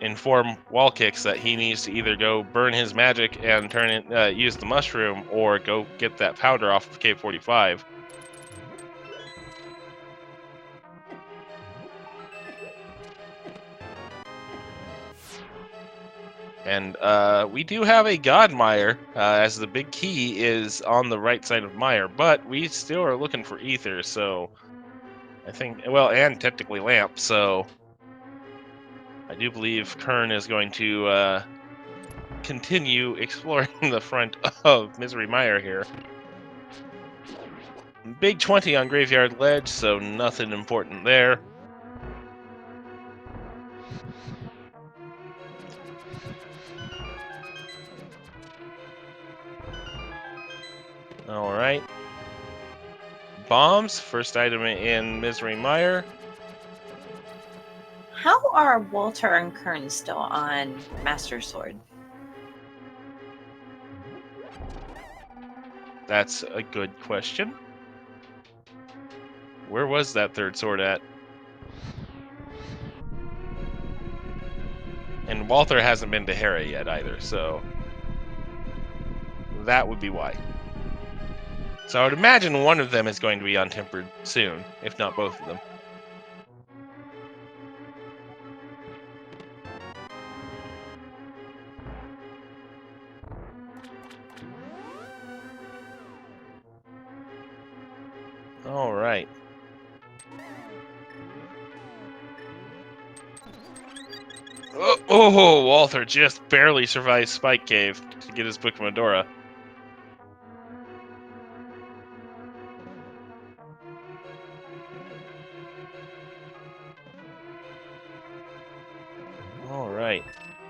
inform WallKicks that he needs to either go burn his magic and turn it, use the mushroom, or go get that powder off of K45. And we do have a God Mire, as the big key is on the right side of Mire, but we still are looking for Ether, so I think, well, and technically Lamp, so I do believe Qirn is going to continue exploring the front of Misery Mire here. Big 20 on Graveyard Ledge, so nothing important there. All right. Bombs, first item in Misery Mire. How are Walter and Qirn still on Master Sword? That's a good question. Where was that third sword at? And Walther hasn't been to Hera yet either, so that would be why. So I would imagine one of them is going to be untempered soon, if not both of them. All right. Oh, Walther just barely survived Spike Cave to get his Book of Medora. All right.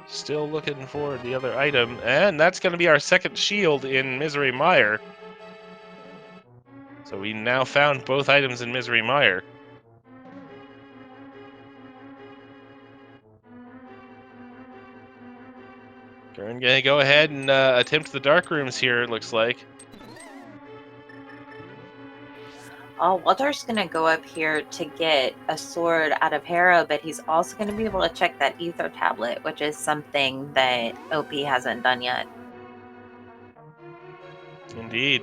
Still looking for the other item, and that's going to be our second shield in Misery Mire. So we now found both items in Misery Mire. Qirn gonna go ahead and attempt the dark rooms here, it looks like. Oh, Walter's gonna go up here to get a sword out of Hera, but he's also gonna be able to check that ether tablet, which is something that OP hasn't done yet. Indeed.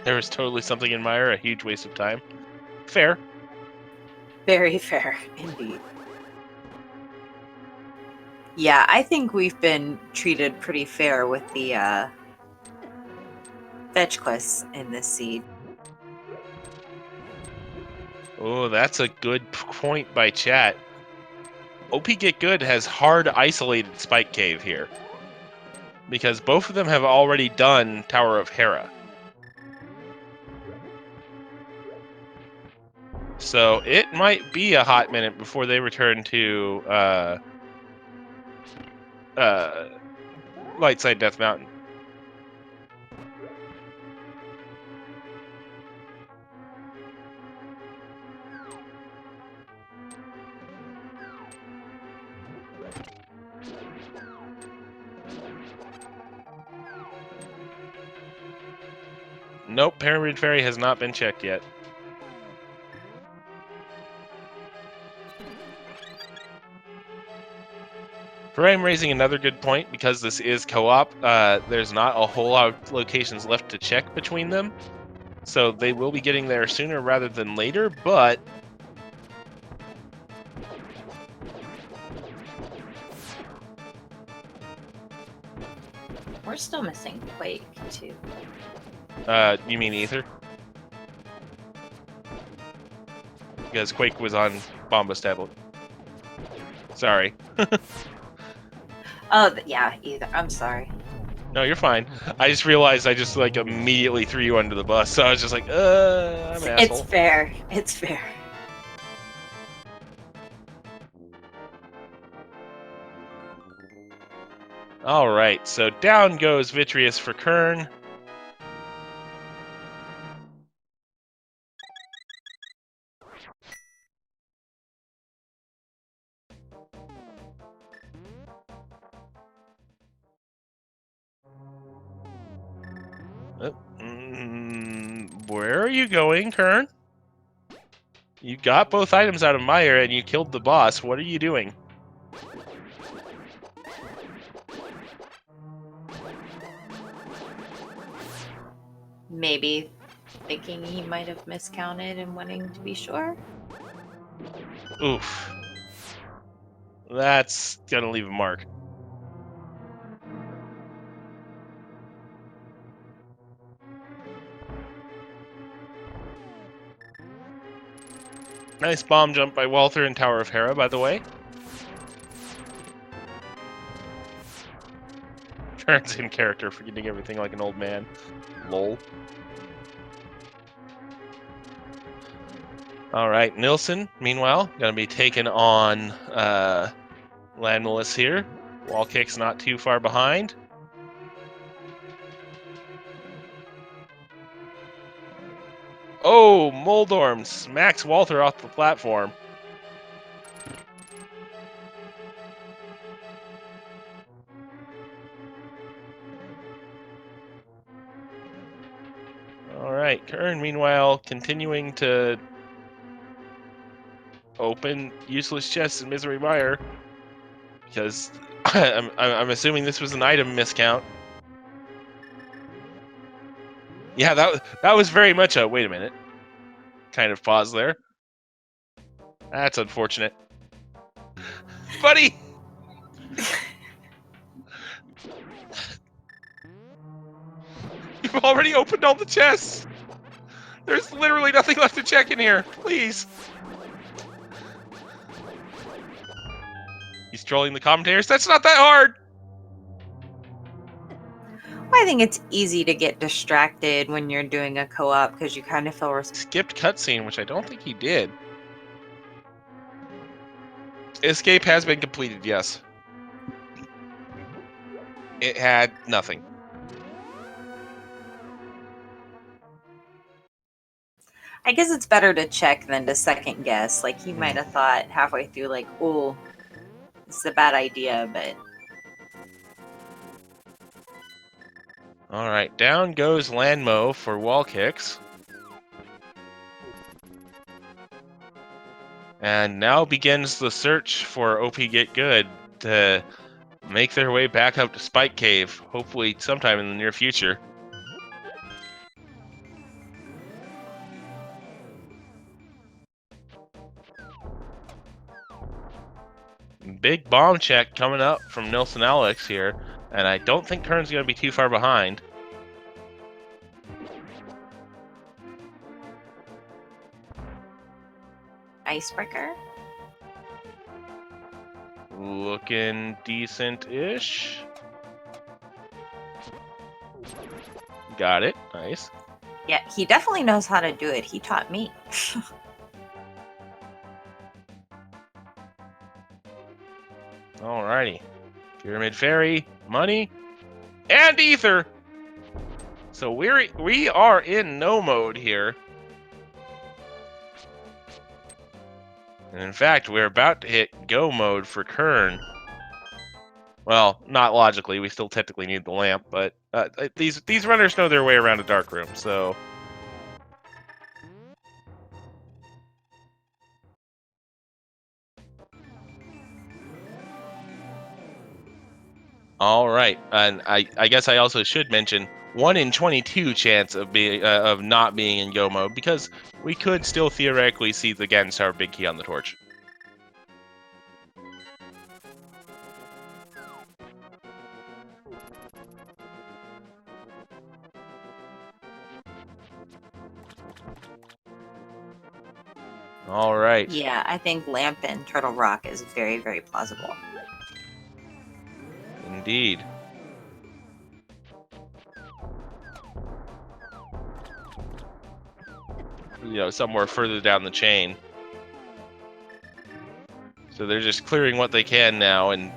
There was totally something in Mire, a huge waste of time. Fair. Very fair, indeed. Yeah, I think we've been treated pretty fair with the fetch quests in this seed. Oh, that's a good point by chat. OP Get Good has hard isolated Spike Cave here, because both of them have already done Tower of Hera. So it might be a hot minute before they return to Lightside Death Mountain. Nope, Pyramid Ferry has not been checked yet. I'm raising another good point, because this is co-op. There's not a whole lot of locations left to check between them, so they will be getting there sooner rather than later, but We're still missing Quake, too. you mean Ether? Because Quake was on Bomba's tablet. Sorry. Oh, yeah, either. I'm sorry. No, you're fine. I just realized I just like immediately threw you under the bus, so I was just like, I'm an asshole. It's fair. It's fair. All right, so down goes Vitreous for Qirn. Where are you going, Qirn? You got both items out of my area and you killed the boss. What are you doing? Maybe thinking he might have miscounted and wanting to be sure. Oof. That's gonna leave a mark. Nice bomb jump by Walther in Tower of Hera, by the way. Turns in character, forgetting everything like an old man. Lol. Alright, Nilsson, meanwhile, gonna be taking on Landless here. WallKicks not too far behind. Oh, Moldorm smacks Walther off the platform. Alright, Qirn, meanwhile, continuing to open useless chests in Misery Mire. Because I'm assuming this was an item miscount. Yeah, that was very much a wait a minute kind of pause there. That's unfortunate. Buddy! You've already opened all the chests! There's literally nothing left to check in here. Please. He's trolling the commentators. That's not that hard! I think it's easy to get distracted when you're doing a co-op because you kind of feel Skipped cutscene, which I don't think he did. Escape has been completed, yes. It had nothing. I guess it's better to check than to second guess. Like, he might have thought halfway through, like, oh, this is a bad idea, but... Alright, down goes Landmo for WallKicks. And now begins the search for OP Get Good to make their way back up to Spike Cave, hopefully sometime in the near future. Big bomb check coming up from NilssonAlex here, and I don't think Qirn's going to be too far behind. Icebreaker? Looking decent-ish. Got it. Nice. Yeah, he definitely knows how to do it. He taught me. Alrighty. Pyramid Fairy, money, and ether. So we are in no mode here. And in fact, we're about to hit go mode for Qirn. Well, not logically. We still technically need the lamp, but these runners know their way around a dark room, so. All right, and I guess I also should mention 1 in 22 chance of not being in go mode, because we could still theoretically see the Ganon Star Big Key on the torch. All right. Yeah, I think Lamp and Turtle Rock is very, very plausible. Indeed. You know, somewhere further down the chain. So they're just clearing what they can now and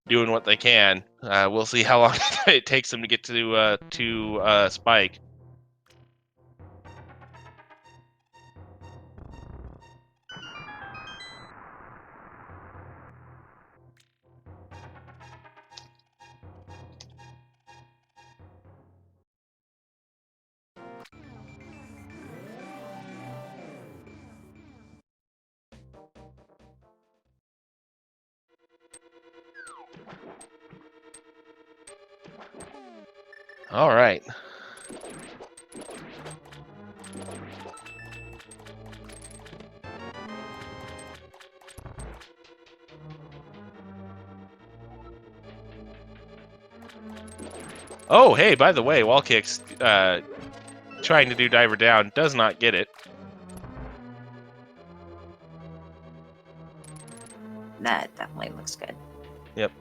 doing what they can. We'll see how long it takes them to get to Spike. All right. Oh, hey, by the way, WallKicks trying to do Diver Down does not get it. That definitely looks good. Yep.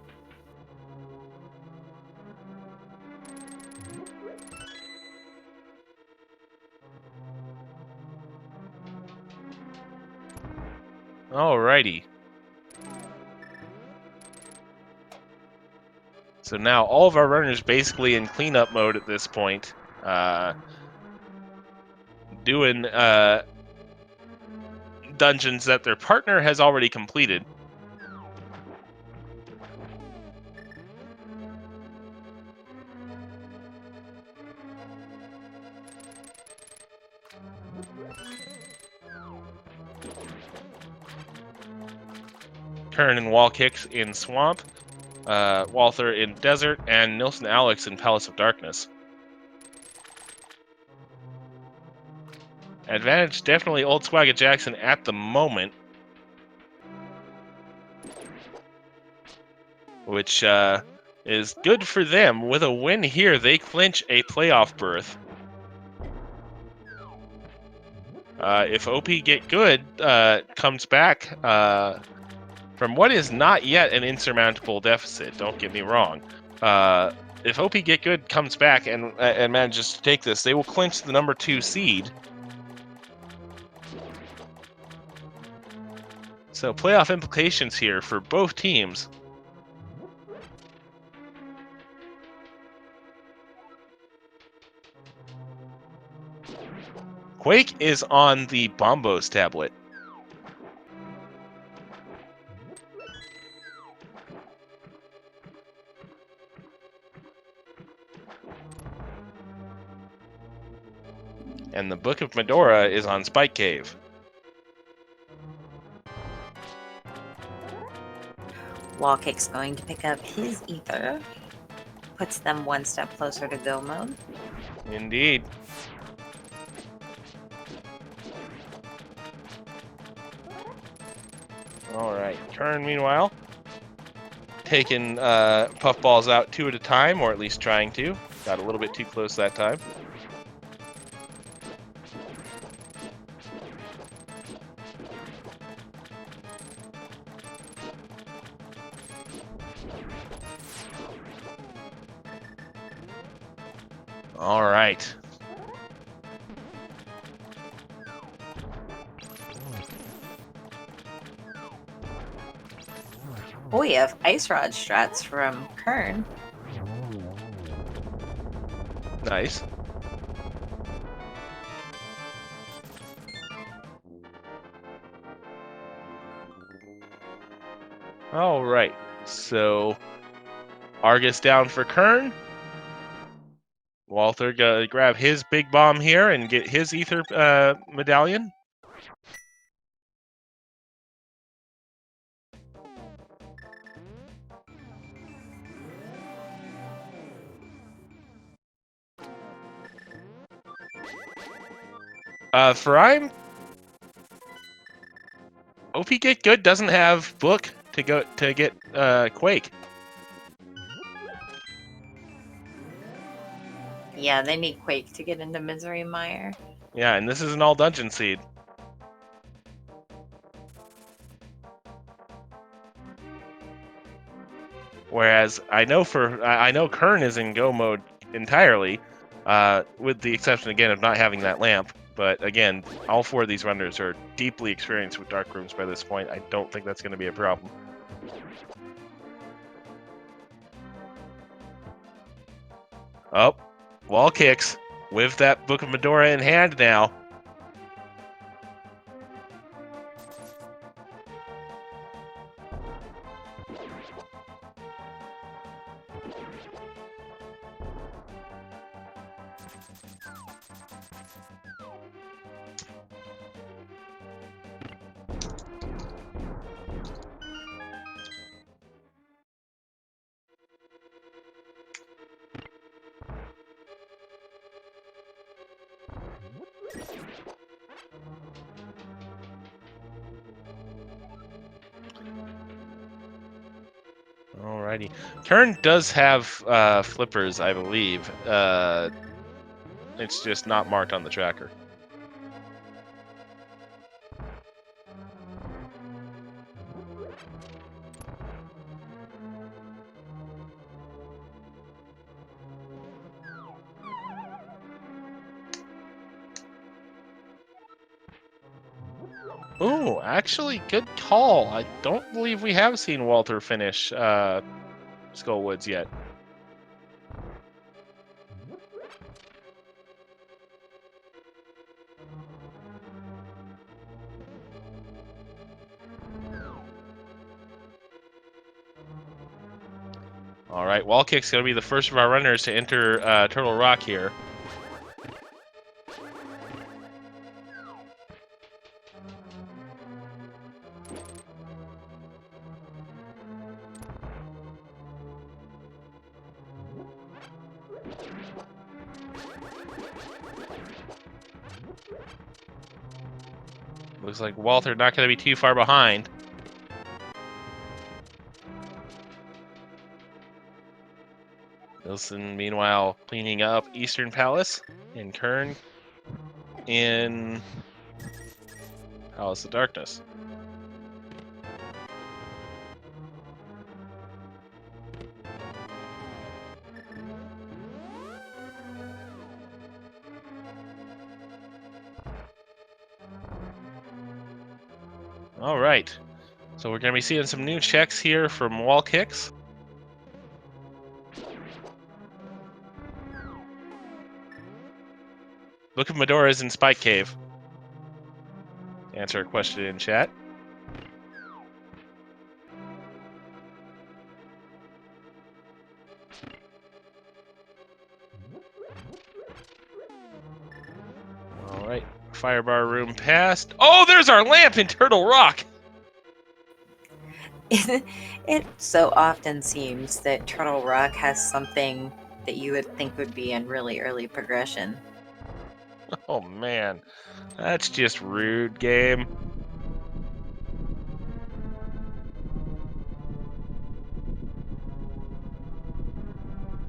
Alrighty. So now all of our runners basically in cleanup mode at this point. Doing dungeons that their partner has already completed. Qirn and WallKicks in Swamp, Walther in Desert, and NilssonAlex in Palace of Darkness. Advantage definitely Old Swagga Jackson at the moment, which is good for them. With a win here, they clinch a playoff berth. If OP Get Good comes back from what is not yet an insurmountable deficit, don't get me wrong. If OP Get Good comes back and manages to take this, they will clinch the number 2 seed. So playoff implications here for both teams. Quake is on the Bombos tablet. And the Book of Medora is on Spike Cave. WallKick's going to pick up his ether. Puts them one step closer to go mode. Indeed. Alright, Qirn, meanwhile, taking puffballs out 2 at a time, or at least trying to. Got a little bit too close that time. All right. Oh, we have Ice Rod strats from Qirn. Nice. All right. So Argus down for Qirn. Walther gonna grab his big bomb here and get his ether medallion. For I'm OP Get Good doesn't have book to go to get Quake. Yeah, they need Quake to get into Misery Mire. Yeah, and this is an all dungeon seed. Whereas I know Qirn is in go mode entirely, with the exception again of not having that lamp. But again, all four of these runners are deeply experienced with dark rooms by this point. I don't think that's going to be a problem. Oh, WallKicks with that Book of Medora in hand now. Alrighty. Qirn does have flippers, I believe. It's just not marked on the tracker. Ooh, actually, good call. I don't believe we have seen Walther finish Skullwoods yet. All right, WallKick's going to be the first of our runners to enter Turtle Rock here. Looks like Walther not going to be too far behind. Nilsson, meanwhile, cleaning up Eastern Palace, and Qirn in Palace of Darkness. All right, so we're going to be seeing some new checks here from WallKicks. Book of Medora is in Spike Cave. Answer a question in chat. All right, Firebar room passed. Oh, there's our lamp in Turtle Rock. It so often seems that Turtle Rock has something that you would think would be in really early progression. Oh man, that's just rude, game.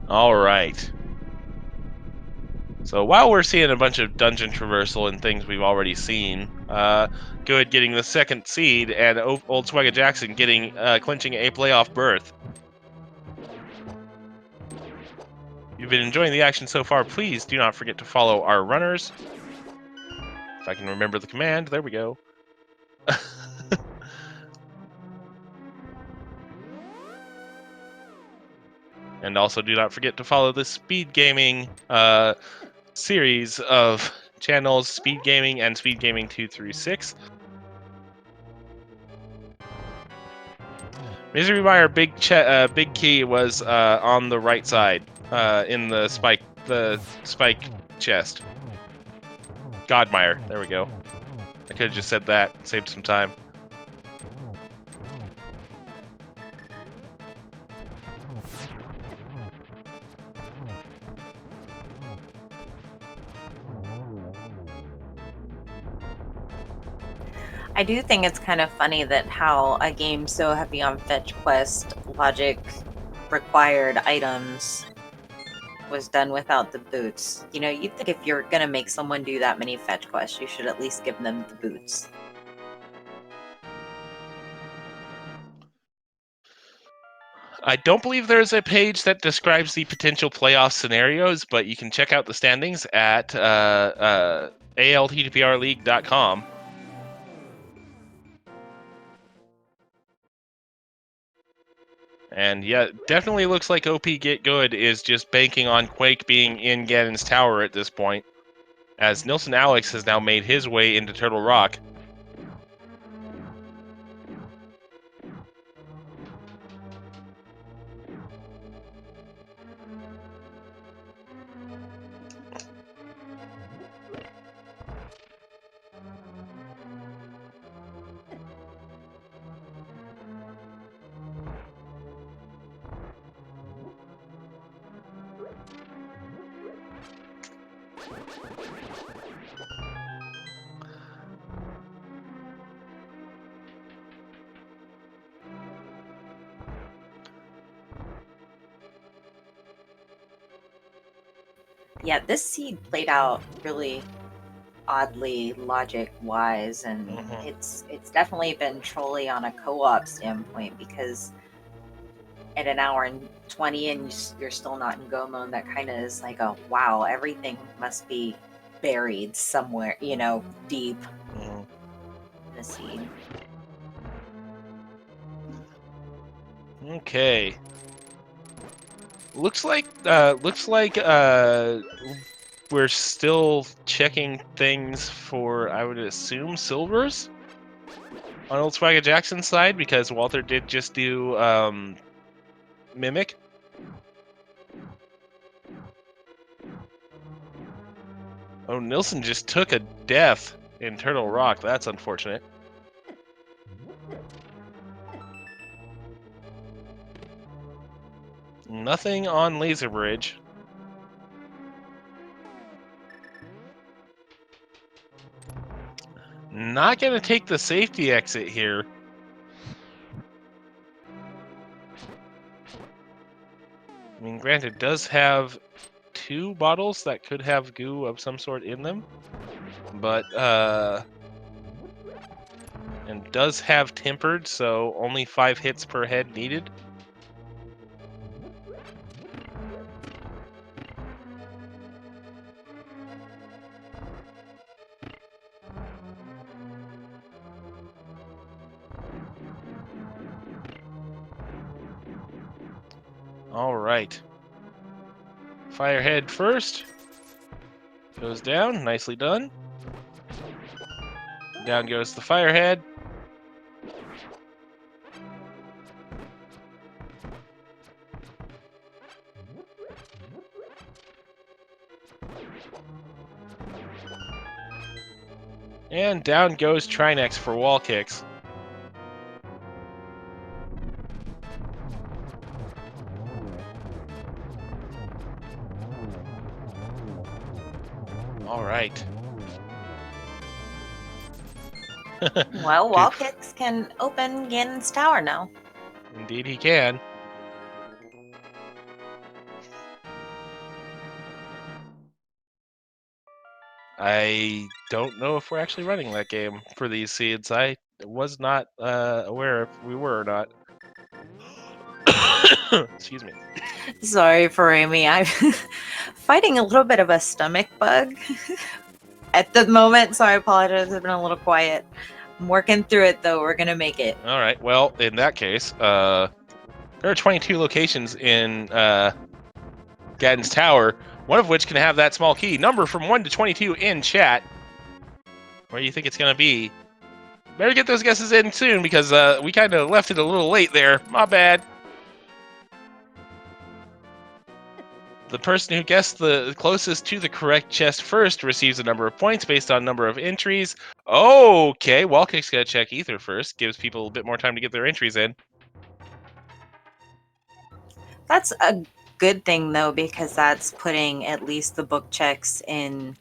All right. So while we're seeing a bunch of dungeon traversal and things we've already seen, Good getting the second seed and Old Swagga Jackson getting clinching a playoff berth. If you've been enjoying the action so far, please do not forget to follow our runners. If I can remember the command, there we go. And also do not forget to follow the Speed Gaming series of channels, Speed Gaming and Speed Gaming 236. Misery Mire big key was on the right side in the spike chest. Godmire, there we go. I could have just said that, saved some time. I do think it's kind of funny that how a game so heavy on fetch quest logic required items was done without the boots. You know, you'd think if you're gonna make someone do that many fetch quests, you should at least give them the boots. I don't believe there's a page that describes the potential playoff scenarios, but you can check out the standings at ALTTPRleague.com. And yeah, definitely looks like OP Get Good is just banking on Quake being in Ganon's tower at this point, as NilssonAlex has now made his way into Turtle Rock. Yeah, this seed played out really oddly logic-wise, and it's definitely been trolly on a co-op standpoint, because at an hour and 20 and you're still not in go mode, that kind of is like a wow, everything must be buried somewhere, you know, deep in the seed. Okay. Looks like we're still checking things for, I would assume, silvers on Old Swagger Jackson's side, because Walther did just do Mimic. Oh, Nilsson just took a death in Turtle Rock. That's unfortunate. Nothing on Laser Bridge. Not gonna take the safety exit here. I mean, granted, does have 2 bottles that could have goo of some sort in them, but and does have tempered, so only 5 hits per head needed. All right. Firehead first. Goes down. Nicely done. Down goes the Firehead. And down goes Trinex for WallKicks. All right. Well, WallKicks can open Ganon's tower now. Indeed he can. I don't know if we're actually running that game for these seeds. I was not aware if we were or not. Excuse me. Sorry for Amy. I'm fighting a little bit of a stomach bug at the moment, so I apologize. I've been a little quiet. I'm working through it, though. We're going to make it. All right. Well, in that case, There are 22 locations in Gadden's Tower, one of which can have that small key. Number from 1 to 22 in chat. Where do you think it's going to be? Better get those guesses in soon, because we kind of left it a little late there. My bad. The person who guessed the closest to the correct chest first receives a number of points based on number of entries. Okay, WallKicks got to check Ether first. Gives people a bit more time to get their entries in. That's a good thing, though, because that's putting at least the book checks in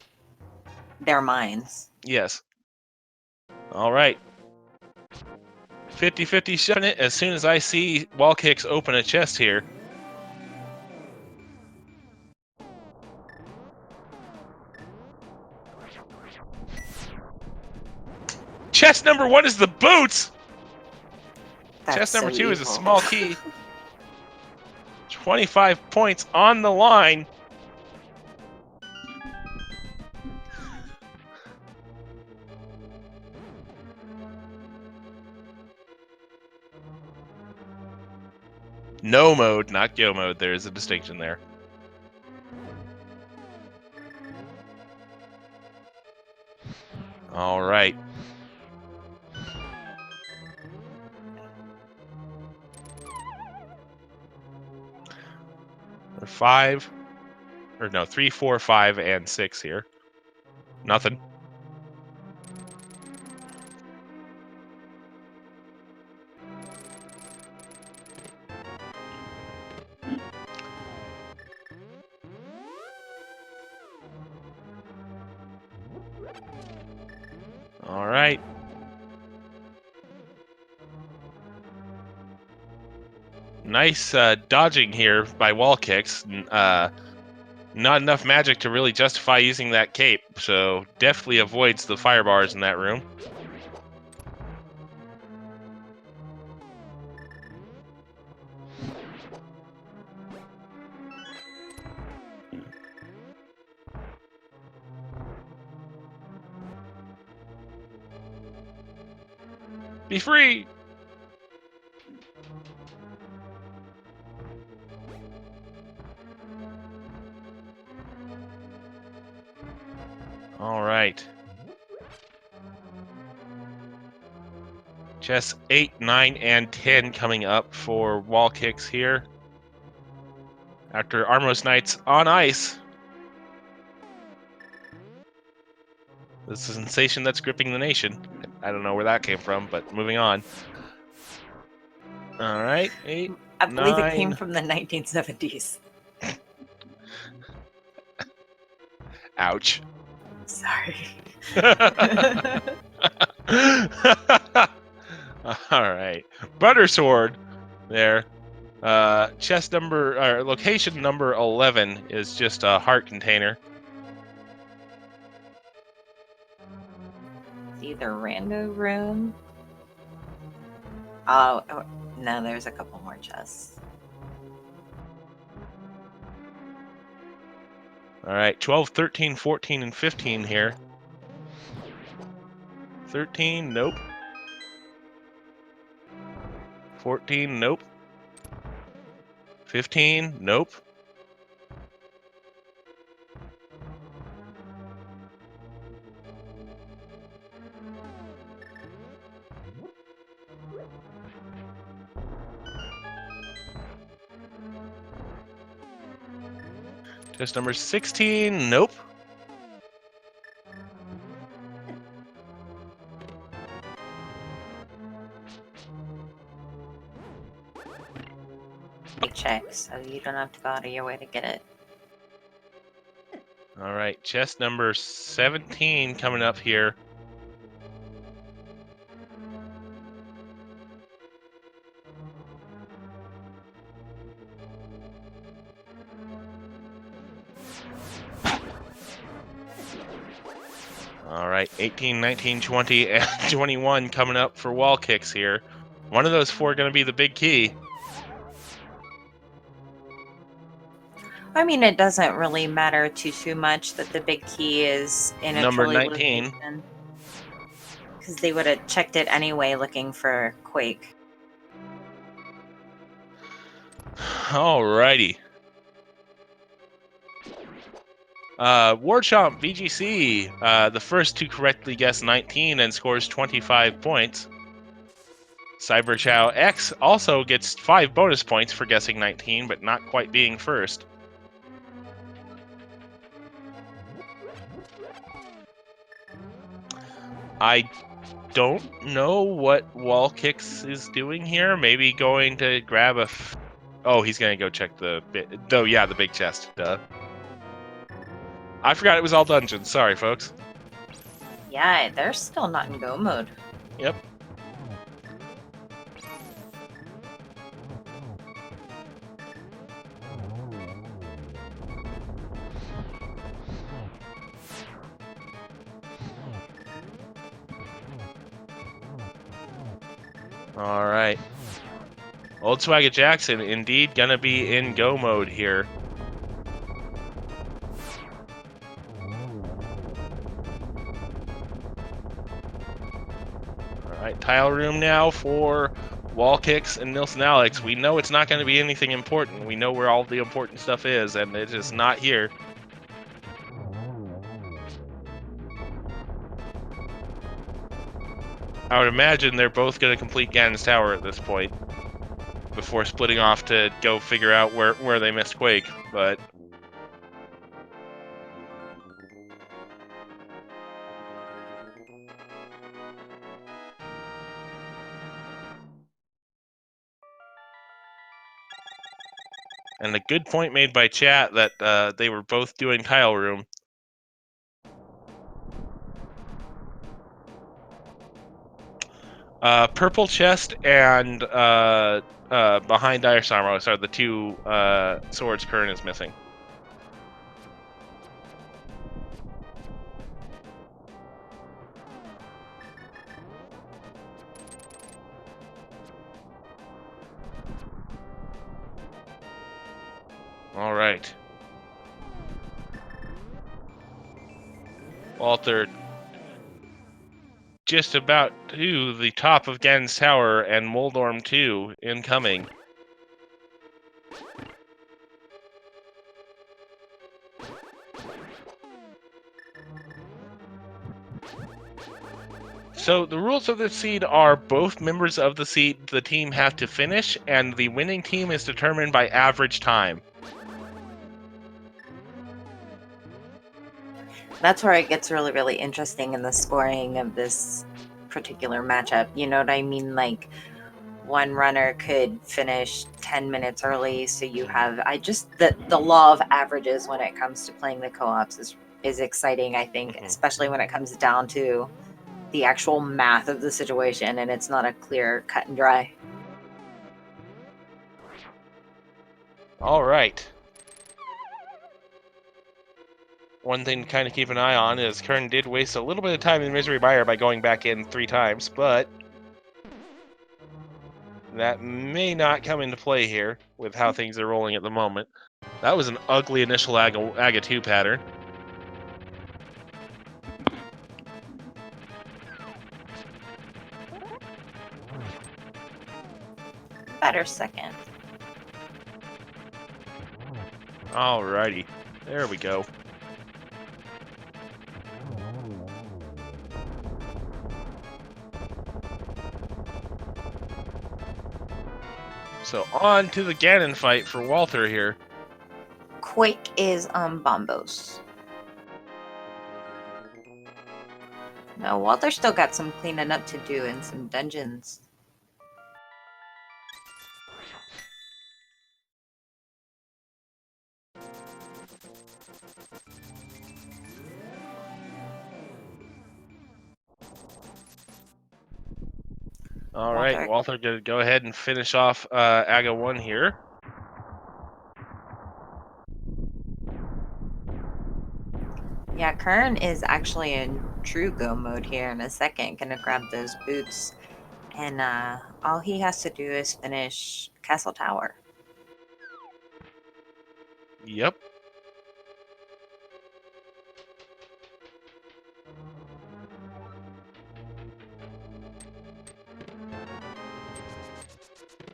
their minds. Yes. All right. 50-50 shot it as soon as I see WallKicks open a chest here. Chest number 1 is the boots! That's Chest number so 2 is a evil. small key. 25 points on the line. No mode, not go mode. There is a distinction there. All right. Five, or no, 3, 4, 5, and 6 here. Nothing. All right. Nice dodging here by WallKicks. Not enough magic to really justify using that cape, so definitely avoids the fire bars in that room. Be free! All right. Chess 8, 9, and 10 coming up for WallKicks here. After Armos Knights on ice. The sensation that's gripping the nation. I don't know where that came from, but moving on. All right, 8, I believe 9. it came from the 1970s. Ouch. Sorry. All right, Buttersword there. Chest number, or location number 11 is just a heart container. It's either rando room. Oh, no, there's a couple more chests. All right, 12, 13, 14, and 15 here. 13, nope. 14, nope. 15, nope. Test number 16, nope. Check, so you don't have to go out of your way to get it. All right, chest number 17 coming up here. All right, 18, 19, 20, and 21 coming up for WallKicks here. One of those 4 going to be the big key. I mean, it doesn't really matter too much that the big key is in a Number trolley 19. location, because they would have checked it anyway looking for Quake. Alrighty. Warchomp VGC, the first to correctly guess 19 and scores 25 points. CyberChow X also gets 5 bonus points for guessing 19, but not quite being first. I don't know what WallKicks is doing here. Maybe going to grab a... Oh, he's going to go check the... Oh, yeah, the big chest. Duh. I forgot it was all dungeons. Sorry, folks. Yeah, they're still not in go mode. Yep. All right. Old Swagger Jackson indeed gonna be in go mode here. All right, tile room now for WallKicks and NilssonAlex. We know it's not going to be anything important. We know where all the important stuff is, and it is not here. I would imagine they're both going to complete Ganon's Tower at this point before splitting off to go figure out where they missed Quake, but... And a good point made by chat that they were both doing tile room. Purple chest and behind Dire Samos are the two swords Qirn is missing. All right. Walther just about to the top of Ganon's Tower and Moldorm 2 incoming. So the rules of this seed are both members of the seed the team have to finish, and the winning team is determined by average time. That's where it gets really, really interesting in the scoring of this particular matchup. You know what I mean? Like, one runner could finish 10 minutes early, so you have... the law of averages when it comes to playing the co-ops is exciting, I think, especially when it comes down to the actual math of the situation, and it's not a clear cut and dry. All right. One thing to kind of keep an eye on is Qirn did waste a little bit of time in Misery Buyer by going back in 3 times, but that may not come into play here with how things are rolling at the moment. That was an ugly initial Aga 2 pattern. Better second. Alrighty. There we go. So on to the Ganon fight for Walther here. Quake is Bombos. No, Walther still got some cleaning up to do in some dungeons. All right, Walther gonna go ahead and finish off Aga 1 here. Yeah, Qirn is actually in true go mode here in a second. Gonna grab those boots, and all he has to do is finish Castle Tower. Yep.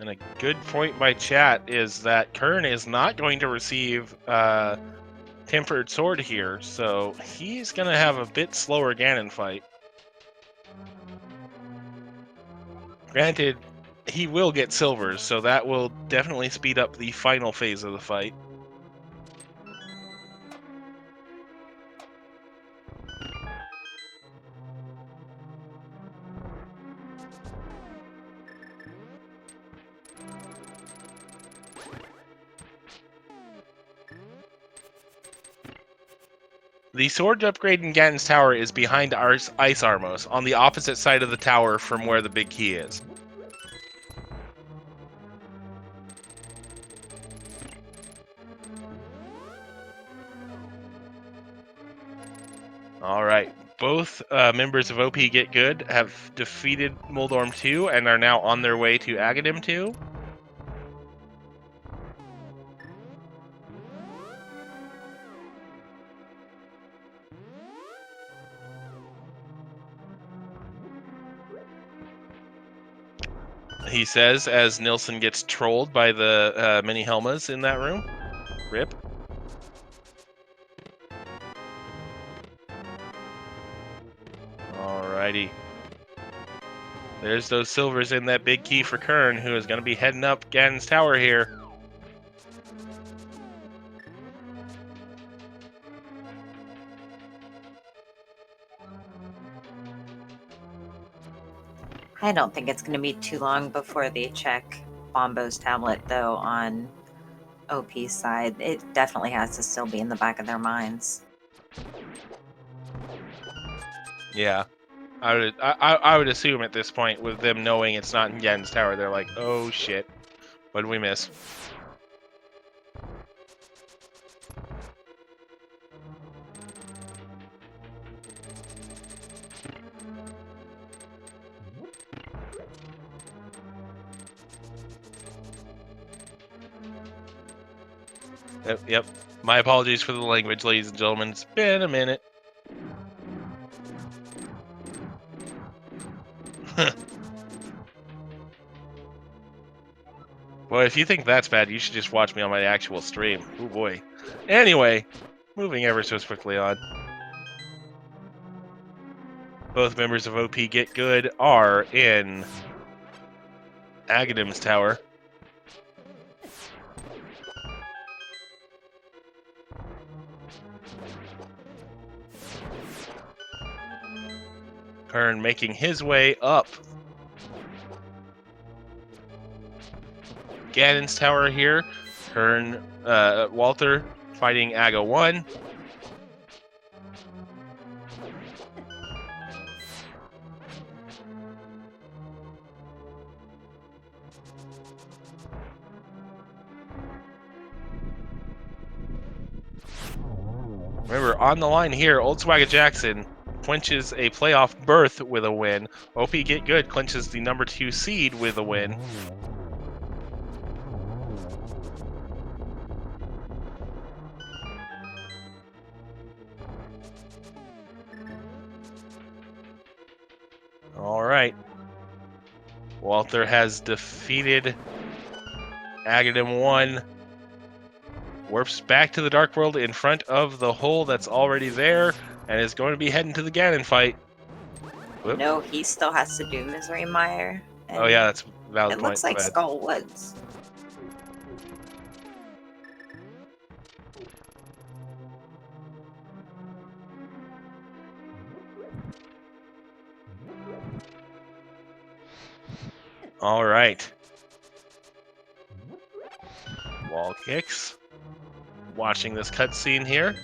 And a good point by chat is that Qirn is not going to receive Tempered Sword here, so he's going to have a bit slower Ganon fight. Granted, he will get silvers, so that will definitely speed up the final phase of the fight. The sword upgrade in Ganon's tower is behind Ice Armos, on the opposite side of the tower from where the big key is. Alright, both members of OP Get Good have defeated Moldorm 2 and are now on their way to Agadim 2. He says, as Nilsson gets trolled by the mini Helmas in that room. Rip. Alrighty. There's those silvers in that big key for Qirn, who is going to be heading up Ganon's tower here. I don't think it's going to be too long before they check Bombo's tablet, though, on OP's side. It definitely has to still be in the back of their minds. Yeah. I would assume at this point, with them knowing it's not in Ganon's tower, they're like, oh shit, what did we miss? Yep. My apologies for the language, ladies and gentlemen. It's been a minute. Well, if you think that's bad, you should just watch me on my actual stream. Oh boy. Anyway, moving ever so swiftly on. Both members of OP Get Good are in Agadim's tower. Qirn making his way up Ganon's tower here. Qirn, Walther fighting Aga 1. Remember, on the line here, Old Swagger Jackson clinches a playoff berth with a win. OP Get Good clinches the number 2 seed with a win. Alright. Walther has defeated Agadim 1. Warps back to the Dark World in front of the hole that's already there, and is going to be heading to the Ganon fight. Whoop. No, he still has to do Misery Mire. Oh yeah, that's a valid It point. looks like Skull Woods. All right. WallKicks. Watching this cutscene here.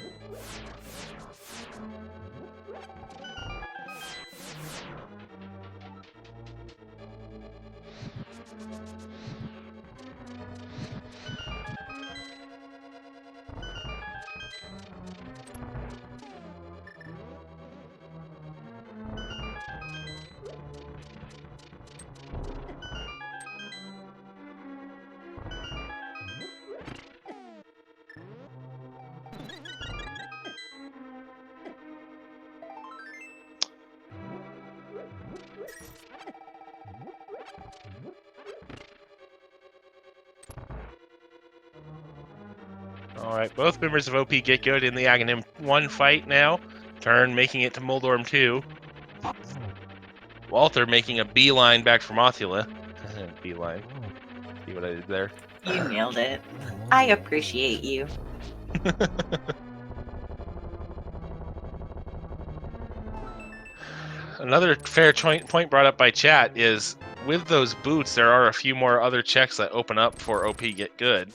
All right, both members of OP Get Good in the Aghanim 1 fight now. Qirn making it to Moldorm 2. Walther making a beeline back from Othula. Beeline. See what I did there? You nailed it. I appreciate you. Another fair point brought up by chat is, with those boots, there are a few more other checks that open up for OP Get Good.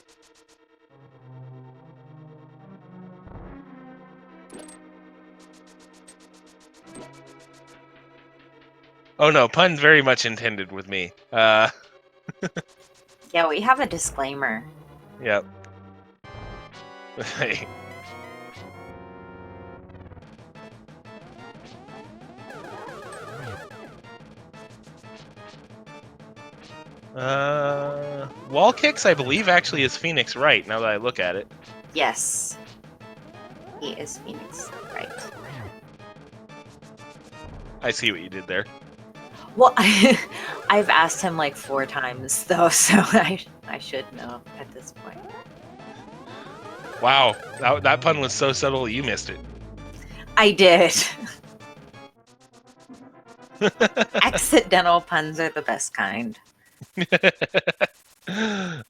Oh no, pun very much intended with me. Yeah, we have a disclaimer. Yep. Hey. WallKicks, I believe, actually is Phoenix Wright, now that I look at it. Yes. He is Phoenix, right. I see what you did there. Well, I've asked him like 4 times, though, so I should know at this point. Wow, that pun was so subtle you missed it. I did. Accidental puns are the best kind.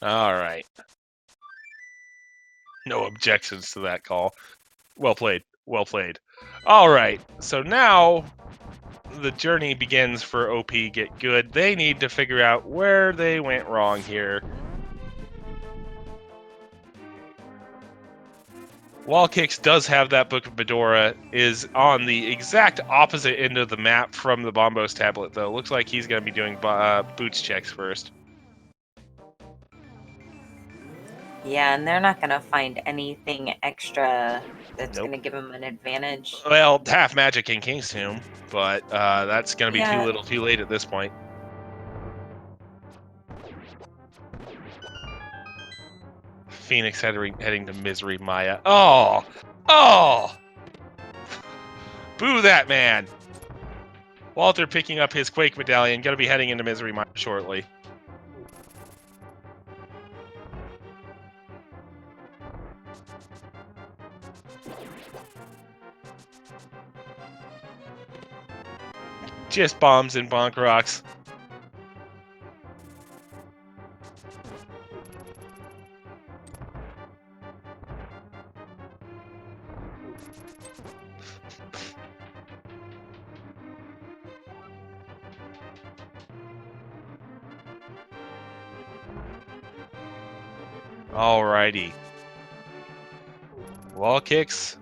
All right. No objections to that call. Well played. Well played. All right. So now the journey begins for OP Get Good. They need to figure out where they went wrong here. WallKicks does have that Book of Bedora, is on the exact opposite end of the map from the Bombos tablet, though. Looks like he's going to be doing boots checks first. Yeah, and they're not going to find anything extra that's Nope. going to give him an advantage. Well, half magic in King's Tomb, but that's going to be Yeah. too little too late at this point. Phoenix heading to Misery Maya. Oh! Oh! Boo that man! Walther picking up his Quake Medallion, gonna be heading into Misery Maya shortly. Just bombs and bonk rocks. Alrighty. WallKicks,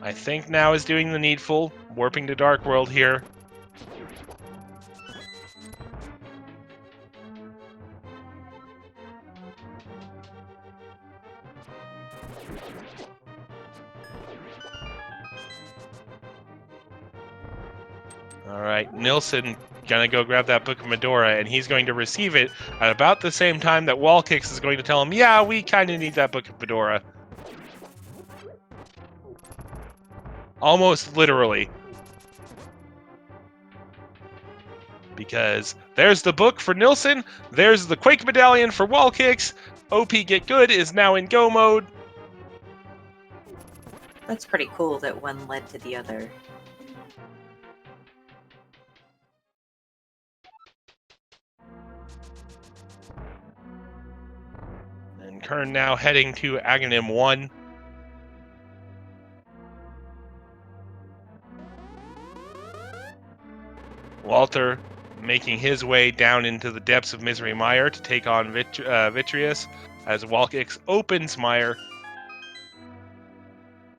I think now is doing the needful, warping to Dark World here. Alright, Nilsson gonna go grab that Book of Medora, and he's going to receive it at about the same time that WallKicks is going to tell him, yeah, we kind of need that Book of Medora. Almost literally. Because there's the book for Nilsson, there's the Quake Medallion for WallKicks, OP Get Good is now in go mode. That's pretty cool that one led to the other. And Qirn now heading to Aghanim 1. Walther making his way down into the depths of Misery Mire to take on Vitreous as WallKicks opens Mire.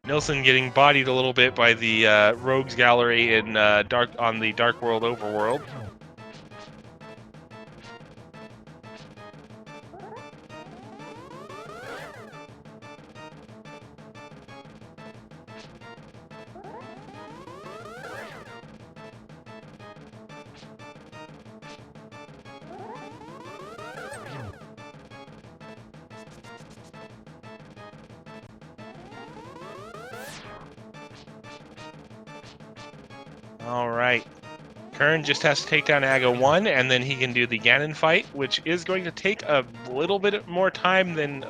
Nilsson getting bodied a little bit by the Rogues Gallery in on the Dark World overworld. All right. Qirn just has to take down Aga 1, and then he can do the Ganon fight, which is going to take a little bit more time than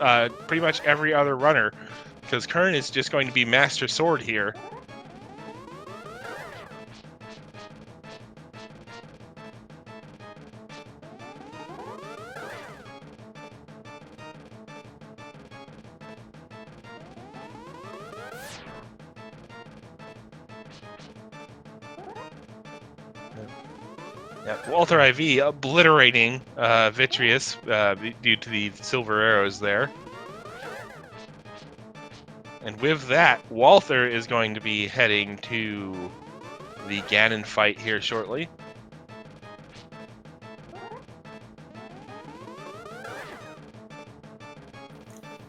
pretty much every other runner, because Qirn is just going to be Master Sword here. Yep. WaltherIV obliterating Vitreous due to the silver arrows there. And with that, Walther is going to be heading to the Ganon fight here shortly.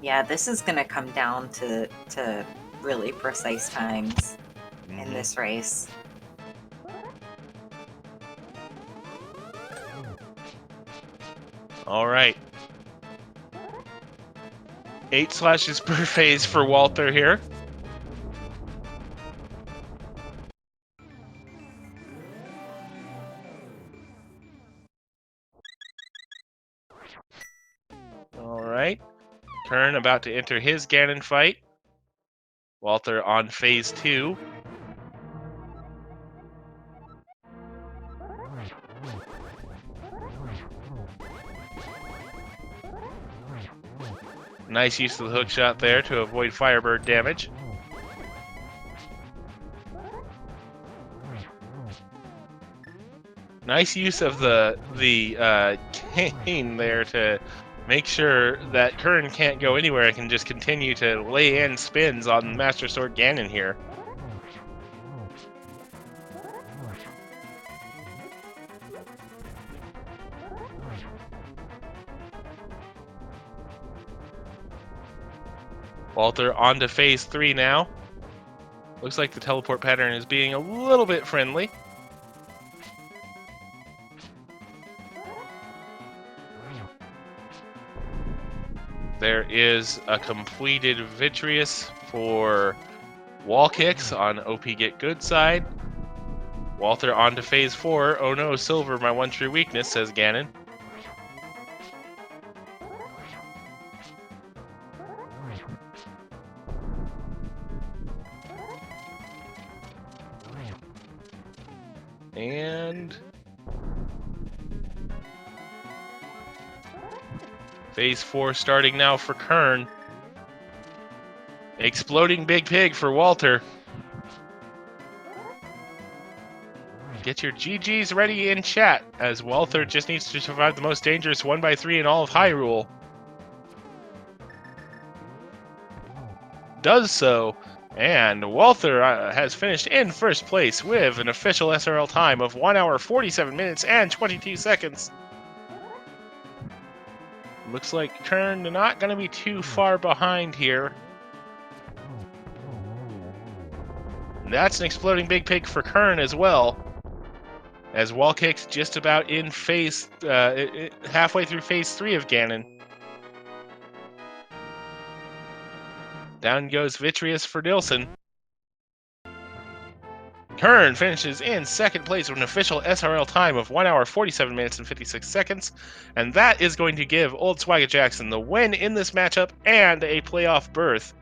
Yeah, this is going to come down to really precise times in this race. All right. 8 slashes per phase for Walther here. All right. Qirn about to enter his Ganon fight. Walther on phase 2. Nice use of the hook shot there to avoid Firebird damage. Nice use of the cane there to make sure that Qirn can't go anywhere and can just continue to lay in spins on Master Sword Ganon here. Walther on to phase 3 now. Looks like the teleport pattern is being a little bit friendly. There is a completed Vitreous for WallKicks on OP Get Good side. Walther on to phase 4. Oh no, silver, my one true weakness, says Ganon. And phase 4 starting now for Qirn. Exploding Big Pig for Walther. Get your GGs ready in chat, as Walther just needs to survive the most dangerous 1x3 in all of Hyrule. Does so, and Walther has finished in first place with an official SRL time of 1 hour 47 minutes and 22 seconds. Looks like Qirn not going to be too far behind here. That's an exploding Big Pig for Qirn as well, as WallKicks just about in phase, halfway through phase 3 of Ganon. Down goes Vitreous for Nilsson. Qirn finishes in second place with an official SRL time of 1 hour 47 minutes and 56 seconds, and that is going to give Old Swagger Jackson the win in this matchup and a playoff berth.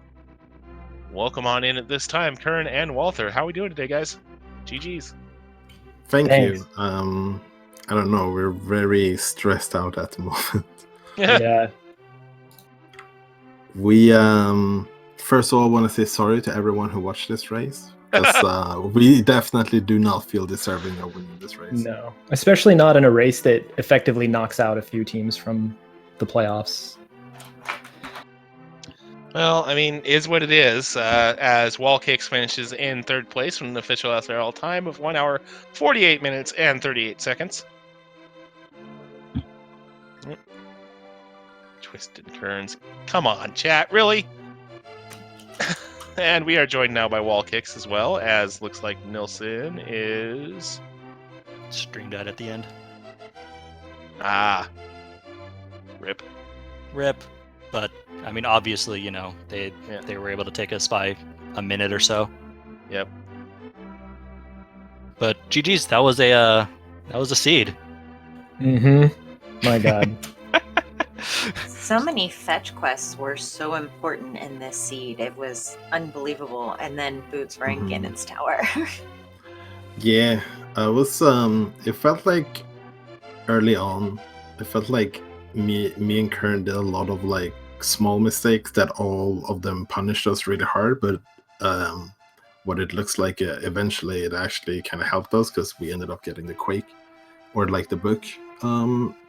Welcome on in at this time, Qirn and Walther. How are we doing today, guys? GG's. Thanks. You. I don't know. We're very stressed out at the moment. Yeah. We first of all want to say sorry to everyone who watched this race, because we definitely do not feel deserving of winning this race. No, especially not in a race that effectively knocks out a few teams from the playoffs. Well, I mean, is what it is, as WallKicks finishes in third place with an official SRL time of 1 hour 48 minutes and 38 seconds. Twisted Qirns. Come on, chat, really? And we are joined now by WallKicks as well, as looks like Nilsson is... Streamed out at the end. Ah. Rip. But, I mean, obviously, you know, they were able to take us by a minute or so. Yep. But GG's, that was a seed. My God. So many fetch quests were so important in this seed. It was unbelievable. And then Boots were in Ganon's tower. Yeah, I was. It felt like early on. It felt like me and Qirn did a lot of like small mistakes that all of them punished us really hard. But what it looks like eventually, it actually kind of helped us because we ended up getting the Quake or like the book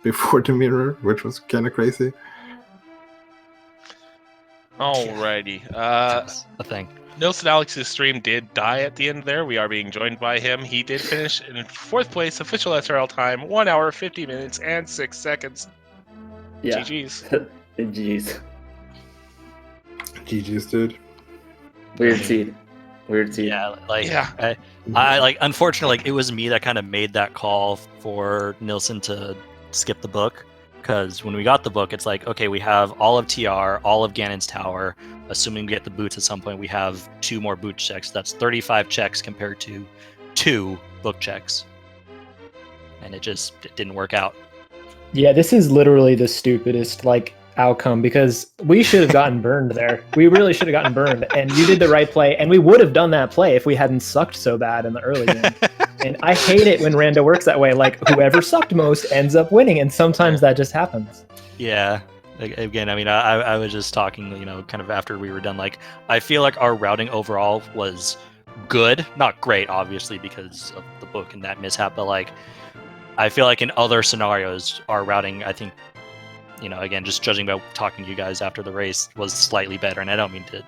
before the mirror, which was kind of crazy. Alrighty. That's a thing. NilssonAlex's stream did die at the end there. We are being joined by him. He did finish in 4th place, official SRL time, 1 hour, 50 minutes, and 6 seconds. Yeah. GG's. GG's. GG's, dude. Weird seed. Yeah, like Yeah. I like unfortunately like it was me that kind of made that call for Nilsson to skip the book, because when we got the book, it's like, okay, we have all of TR, all of Ganon's tower. Assuming we get the boots at some point, we have 2 more boot checks. That's 35 checks compared to 2 book checks, and it didn't work out. Yeah, this is literally the stupidest like outcome, because we should have gotten burned there. We really should have gotten burned, and you did the right play, and we would have done that play if we hadn't sucked so bad in the early game. And I hate it when Rando works that way. Like, whoever sucked most ends up winning, and sometimes that just happens. Yeah. Again, I mean, I was just talking, kind of after we were done. Like, I feel like our routing overall was good, not great, obviously, because of the book and that mishap. But like, I feel like in other scenarios, our routing, I think, again, just judging by talking to you guys after the race, was slightly better. And I don't mean to,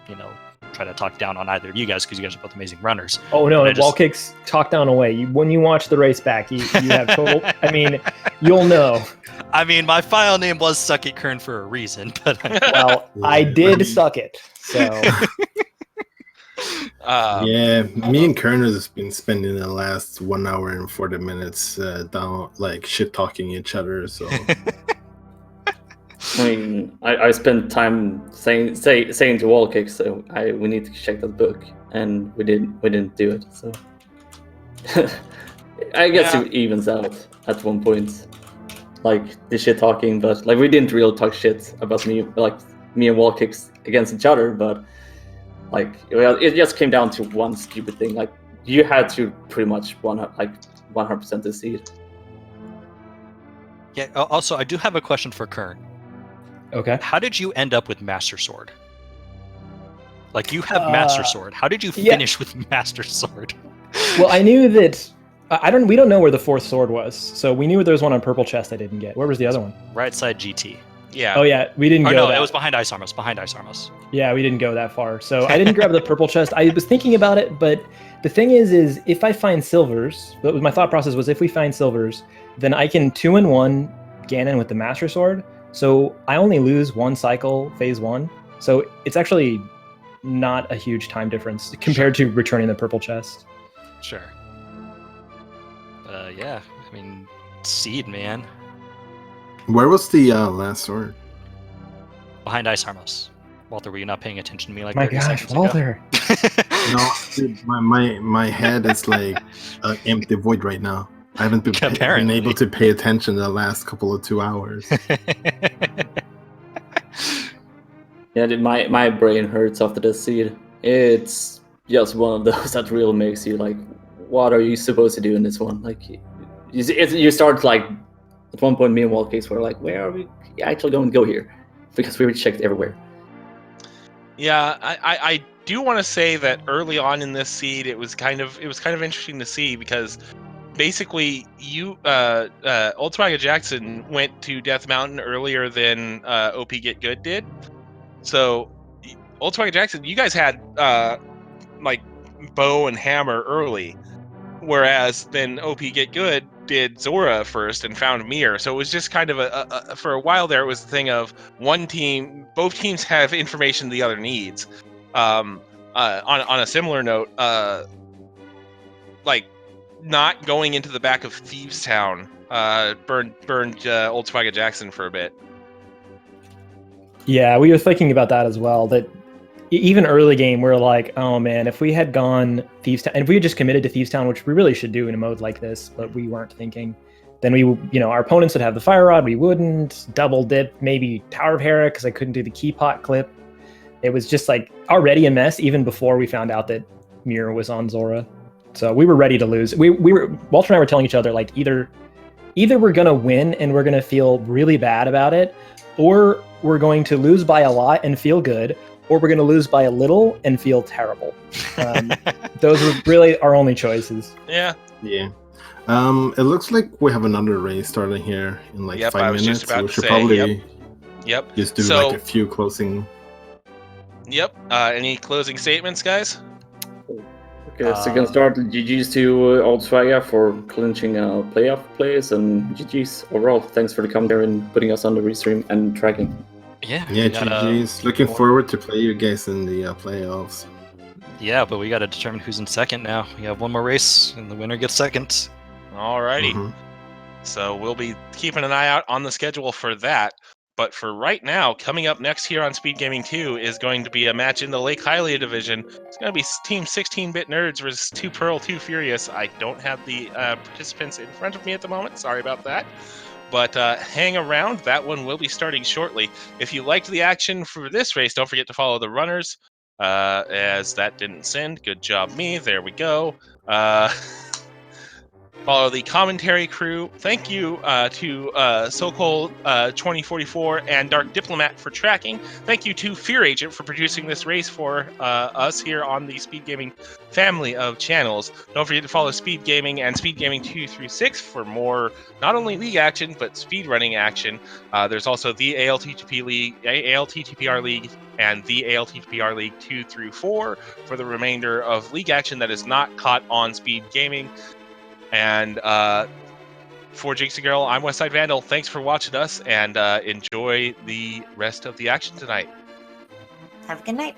try to talk down on either of you guys, because you guys are both amazing runners. Oh no, WallKicks talk down away. When you watch the race back, you have total. I mean, you'll know. I mean, my file name was Suck It Qirn for a reason, but well, I did suck it. So yeah, me and Qirn has been spending the last 1 hour and 40 minutes down like shit talking each other. So I mean, I spent time saying to WallKicks, so we need to check that book, and we didn't do it. So I guess it evens out at one point, like the shit talking, but like we didn't really talk shit about me and WallKicks against each other, but like it just came down to one stupid thing. Like, you had to pretty much 100% the seed. yeah. Also, I do have a question for Qirn. okay. How did you end up with Master Sword? Like, you have Master Sword. How did you finish with Master Sword? Well, I knew that. We don't know where the 4th sword was, so we knew there was one on purple chest I didn't get. Where was the other one? Right side GT. Yeah. Oh yeah, we didn't go. No, that. it was behind Ice Armos. Behind Ice Armos. Yeah, we didn't go that far. So I didn't grab the purple chest. I was thinking about it, but the thing is if I find silvers, my thought process was if we find silvers, then I can 2-in-1 Ganon with the Master Sword. So I only lose 1 cycle phase 1. So it's actually not a huge time difference compared to returning the purple chest. Sure. Yeah, I mean, seed, man. where was the last sword? Behind Ice Armos. Walter, were you not paying attention to me like My 30 gosh, seconds ago? Walter. No, dude, my head is like an empty void right now. I haven't been able to pay attention the last couple of 2 hours. Yeah, my brain hurts after this seed. It's just one of those that really makes you like, what are you supposed to do in this one? Like, you start like, at one point, me and WallKicks were like, where are we actually going to go here? Because we were checked everywhere. Yeah, I do want to say that early on in this seed, it was kind of interesting to see, because basically Ultramega Jackson went to Death Mountain earlier than OP Get Good did. So Ultramega Jackson, you guys had like bow and hammer early, whereas then OP Get Good did Zora first and found Mir. So it was just kind of for a while there, it was the thing of both teams have information the other needs. On a similar note, like not going into the back of Thieves Town burned Ultramega Jackson for a bit. Yeah, we were thinking about that as well. That even early game, we're like, oh man, if we had gone Thieves Town, and if we had just committed to Thieves Town, which we really should do in a mode like this, but we weren't thinking, then our opponents would have the Fire Rod, we wouldn't, double dip, maybe Tower of Hera, because I couldn't do the Key Pot clip. It was just like already a mess even before we found out that Mira was on Zora. So we were ready to lose. Walter and I were telling each other, like, either we're gonna win and we're gonna feel really bad about it, or we're going to lose by a lot and feel good, or we're going to lose by a little and feel terrible. Those were really our only choices. Yeah. Yeah. It looks like we have another race starting here in like 5 minutes. So we should probably just do like a few closing. Yep. Any closing statements, guys? Okay, so we can start. GG's to Old Swagger for clinching a playoff place, and GG's overall. Thanks for coming here and putting us on the restream and tracking. Yeah, GG's. Looking forward to play you guys in the playoffs. Yeah, but we got to determine who's in second now. We have one more race, and the winner gets second. Alrighty. So we'll be keeping an eye out on the schedule for that. But for right now, coming up next here on Speed Gaming 2 is going to be a match in the Lake Hylia division. It's going to be Team 16-Bit Nerds versus 2 Pearl, 2 Furious. I don't have the participants in front of me at the moment. Sorry about that. But hang around. That one will be starting shortly. If you liked the action for this race, don't forget to follow the runners. As that didn't send. Good job, me. There we go. Follow the commentary crew. Thank you to Sokol2044 and Dark Diplomat for tracking. Thank you to Fear Agent for producing this race for us here on the Speed Gaming family of channels. Don't forget to follow Speed Gaming and Speed Gaming 2 through 6 for more, not only league action, but speed running action. There's also the ALTTPR League and the ALTTPR League 2 through 4 for the remainder of league action that is not caught on Speed Gaming. And for Jinxie Girl, I'm Westside Vandal. Thanks for watching us, and enjoy the rest of the action tonight. Have a good night.